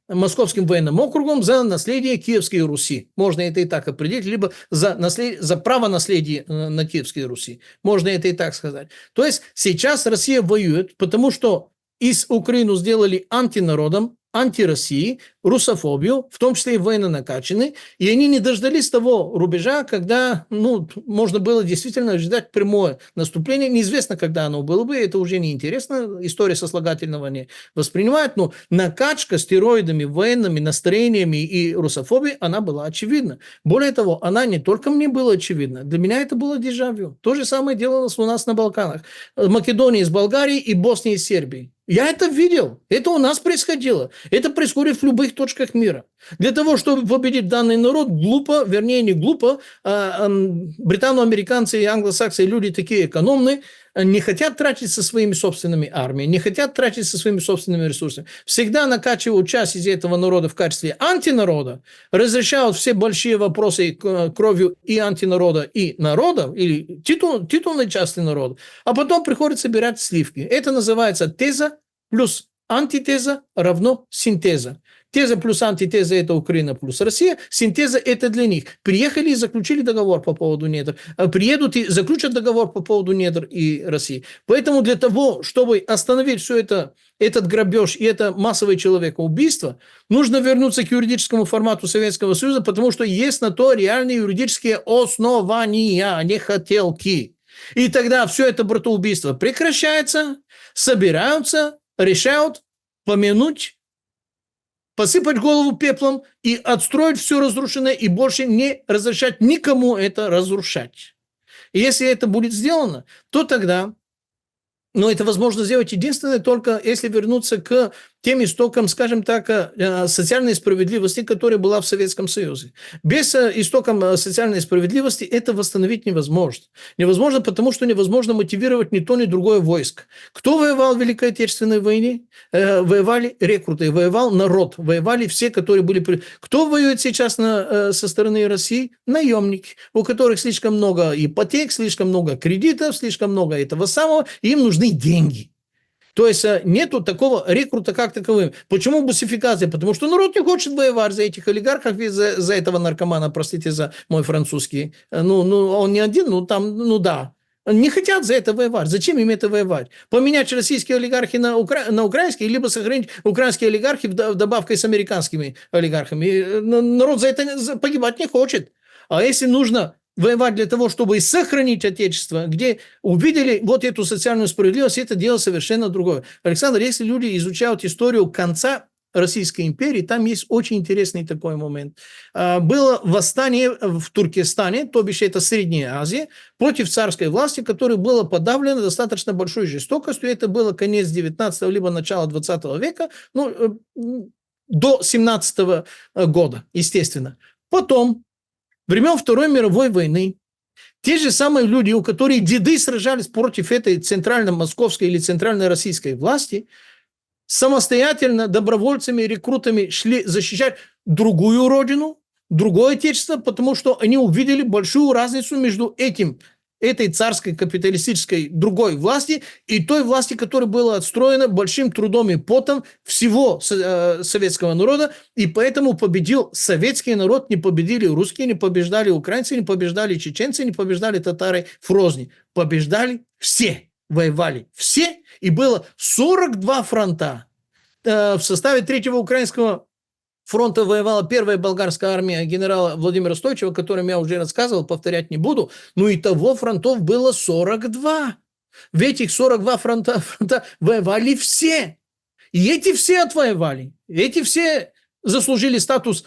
Московским военным округом за наследие Киевской Руси. Можно это и так определить, либо за право наследия на Киевской Руси. Можно это и так сказать. То есть сейчас Россия воюет, потому что из Украины сделали антинародом, антироссией, русофобию, в том числе и военно накачанные, и они не дождались того рубежа, когда можно было действительно ждать прямое наступление. Неизвестно, когда оно было бы, это уже неинтересно, история сослагательного не воспринимает, но накачка стероидами, военными настроениями и русофобией, она была очевидна. Более того, она не только мне была очевидна, для меня это было дежавю. То же самое делалось у нас на Балканах. Македония из Болгарии и Босния из Сербии. Я это видел. Это у нас происходило. Это происходит в любых точках мира. Для того, чтобы победить данный народ, глупо, вернее, не глупо, британо-американцы и англосаксы, люди такие экономные, не хотят тратить со своими собственными армиями, не хотят тратить со своими собственными ресурсами. Всегда накачивают часть из этого народа в качестве антинарода, разрешают все большие вопросы кровью и антинарода, и народа, или титульной части народа, а потом приходится собирать сливки. Это называется теза плюс антитеза равно синтеза. Теза плюс антитеза – это Украина плюс Россия. Синтеза – это для них. Приехали и заключили договор по поводу недр. Приедут и заключат договор по поводу недр и России. Поэтому для того, чтобы остановить все это, этот грабеж и это массовое человекоубийство, нужно вернуться к юридическому формату Советского Союза, потому что есть на то реальные юридические основания, а не хотелки. И тогда все это братоубийство прекращается, собираются, решают помянуть, посыпать голову пеплом и отстроить все разрушенное и больше не разрешать никому это разрушать. И если это будет сделано, то тогда, это возможно сделать единственное, только если вернуться к тем истокам, скажем так, социальной справедливости, которая была в Советском Союзе. Без истоков социальной справедливости это восстановить невозможно. Невозможно, потому что невозможно мотивировать ни то, ни другое войско. Кто воевал в Великой Отечественной войне? Воевали рекруты, воевал народ, воевали все, которые были... Кто воюет сейчас со стороны России? Наемники, у которых слишком много ипотек, слишком много кредитов, слишком много этого самого, им нужны деньги. То есть нету такого рекрута как таковым. Почему бусификация? Потому что народ не хочет воевать за этих олигархов и за этого наркомана, простите за мой французский. Он не один, да. Не хотят за это воевать. Зачем им это воевать? Поменять российские олигархи на украинские, либо сохранить украинские олигархи добавкой с американскими олигархами. Народ за это погибать не хочет. А если нужно воевать для того, чтобы сохранить Отечество, где увидели вот эту социальную справедливость, это дело совершенно другое. Александр, если люди изучают историю конца Российской империи, там есть очень интересный такой момент. Было восстание в Туркестане, то бишь это Средняя Азия, против царской власти, которое было подавлено достаточно большой жестокостью. Это было конец 19-го, либо начало 20 века, до 17 года, естественно. Потом, времен Второй мировой войны, Те же самые люди, у которых деды сражались против этой центрально-московской или центрально-российской власти, самостоятельно, добровольцами, рекрутами шли защищать другую родину, другое отечество, потому что они увидели большую разницу между этой царской капиталистической другой власти и той власти, которая была отстроена большим трудом и потом всего советского народа, и поэтому победил советский народ, не победили русские, не побеждали украинцы, не побеждали чеченцы, не побеждали татары в розни. Побеждали все, воевали все, и было 42 фронта. В составе Третьего Украинского фронта воевала первая болгарская армия генерала Владимира Стойчева, о котором я уже рассказывал, повторять не буду. Но и того фронтов было 42. В этих 42 фронта воевали все. И эти все отвоевали. Эти все заслужили статус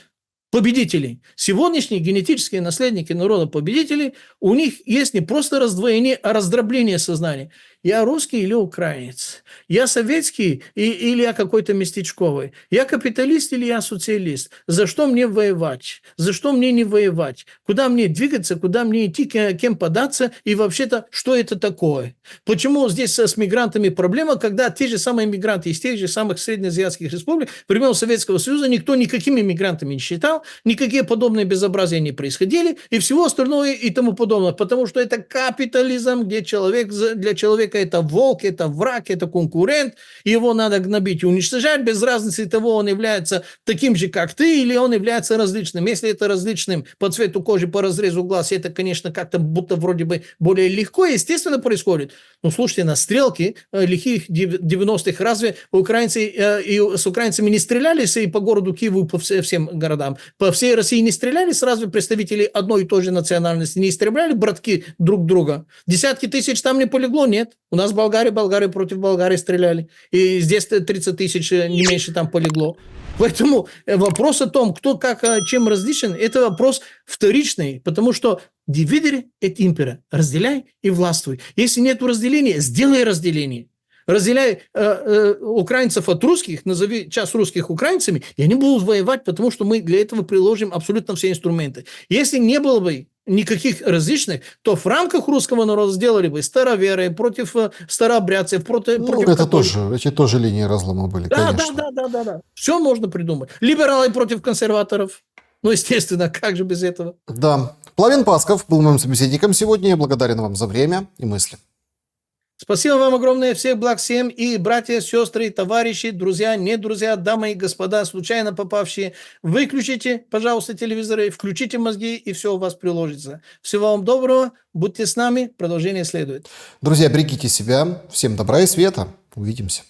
победителей. Сегодняшние генетические наследники народа победителей, у них есть не просто раздвоение, а раздробление сознания. Я русский или украинец? Я советский или я какой-то местечковый? Я капиталист или я социалист? За что мне воевать? За что мне не воевать? Куда мне двигаться? Куда мне идти? Кем податься? И вообще-то, что это такое? Почему здесь с мигрантами проблема, когда те же самые мигранты из тех же самых среднеазиатских республик, времен Советского Союза, никто никакими мигрантами не считал, никакие подобные безобразия не происходили, и всего остальное и тому подобное, потому что это капитализм, где человек для человека это волк, это враг, это конкурент, и его надо гнобить и уничтожать, без разницы того, он является таким же, как ты, или он является различным. Если это различным по цвету кожи, по разрезу глаз, это, конечно, как-то будто вроде бы более легко, естественно, происходит. Но слушайте, на стрелке лихих 90-х разве украинцы и с украинцами не стрелялись и по городу Киеву, по всем городам? По всей России не стрелялись разве представители одной и той же национальности? Не истребляли братки друг друга? Десятки тысяч там не полегло? Нет. У нас болгары против Болгарии стреляли. И здесь 30 тысяч, не меньше там полегло. Поэтому вопрос о том, кто как чем различен, это вопрос вторичный, потому что dividere et impera, разделяй и властвуй. Если нет разделения, сделай разделение. Разделяй украинцев от русских, назови часть русских украинцами, и они будут воевать, потому что мы для этого приложим абсолютно все инструменты. Если не было бы никаких различных, то в рамках русского народа сделали бы староверы против старообрядцев, против это тоже, эти тоже линии разлома были, конечно. Да. Все можно придумать. Либералы против консерваторов. Ну, естественно, как же без этого? Да. Пламен Пасков был моим собеседником сегодня. Я благодарен вам за время и мысли. Спасибо вам огромное, всех благ всем, и братья, сестры, товарищи, друзья, не друзья, дамы и господа, случайно попавшие. Выключите, пожалуйста, телевизоры, включите мозги, и все у вас приложится. Всего вам доброго, будьте с нами, продолжение следует. Друзья, берегите себя, всем добра и света, увидимся.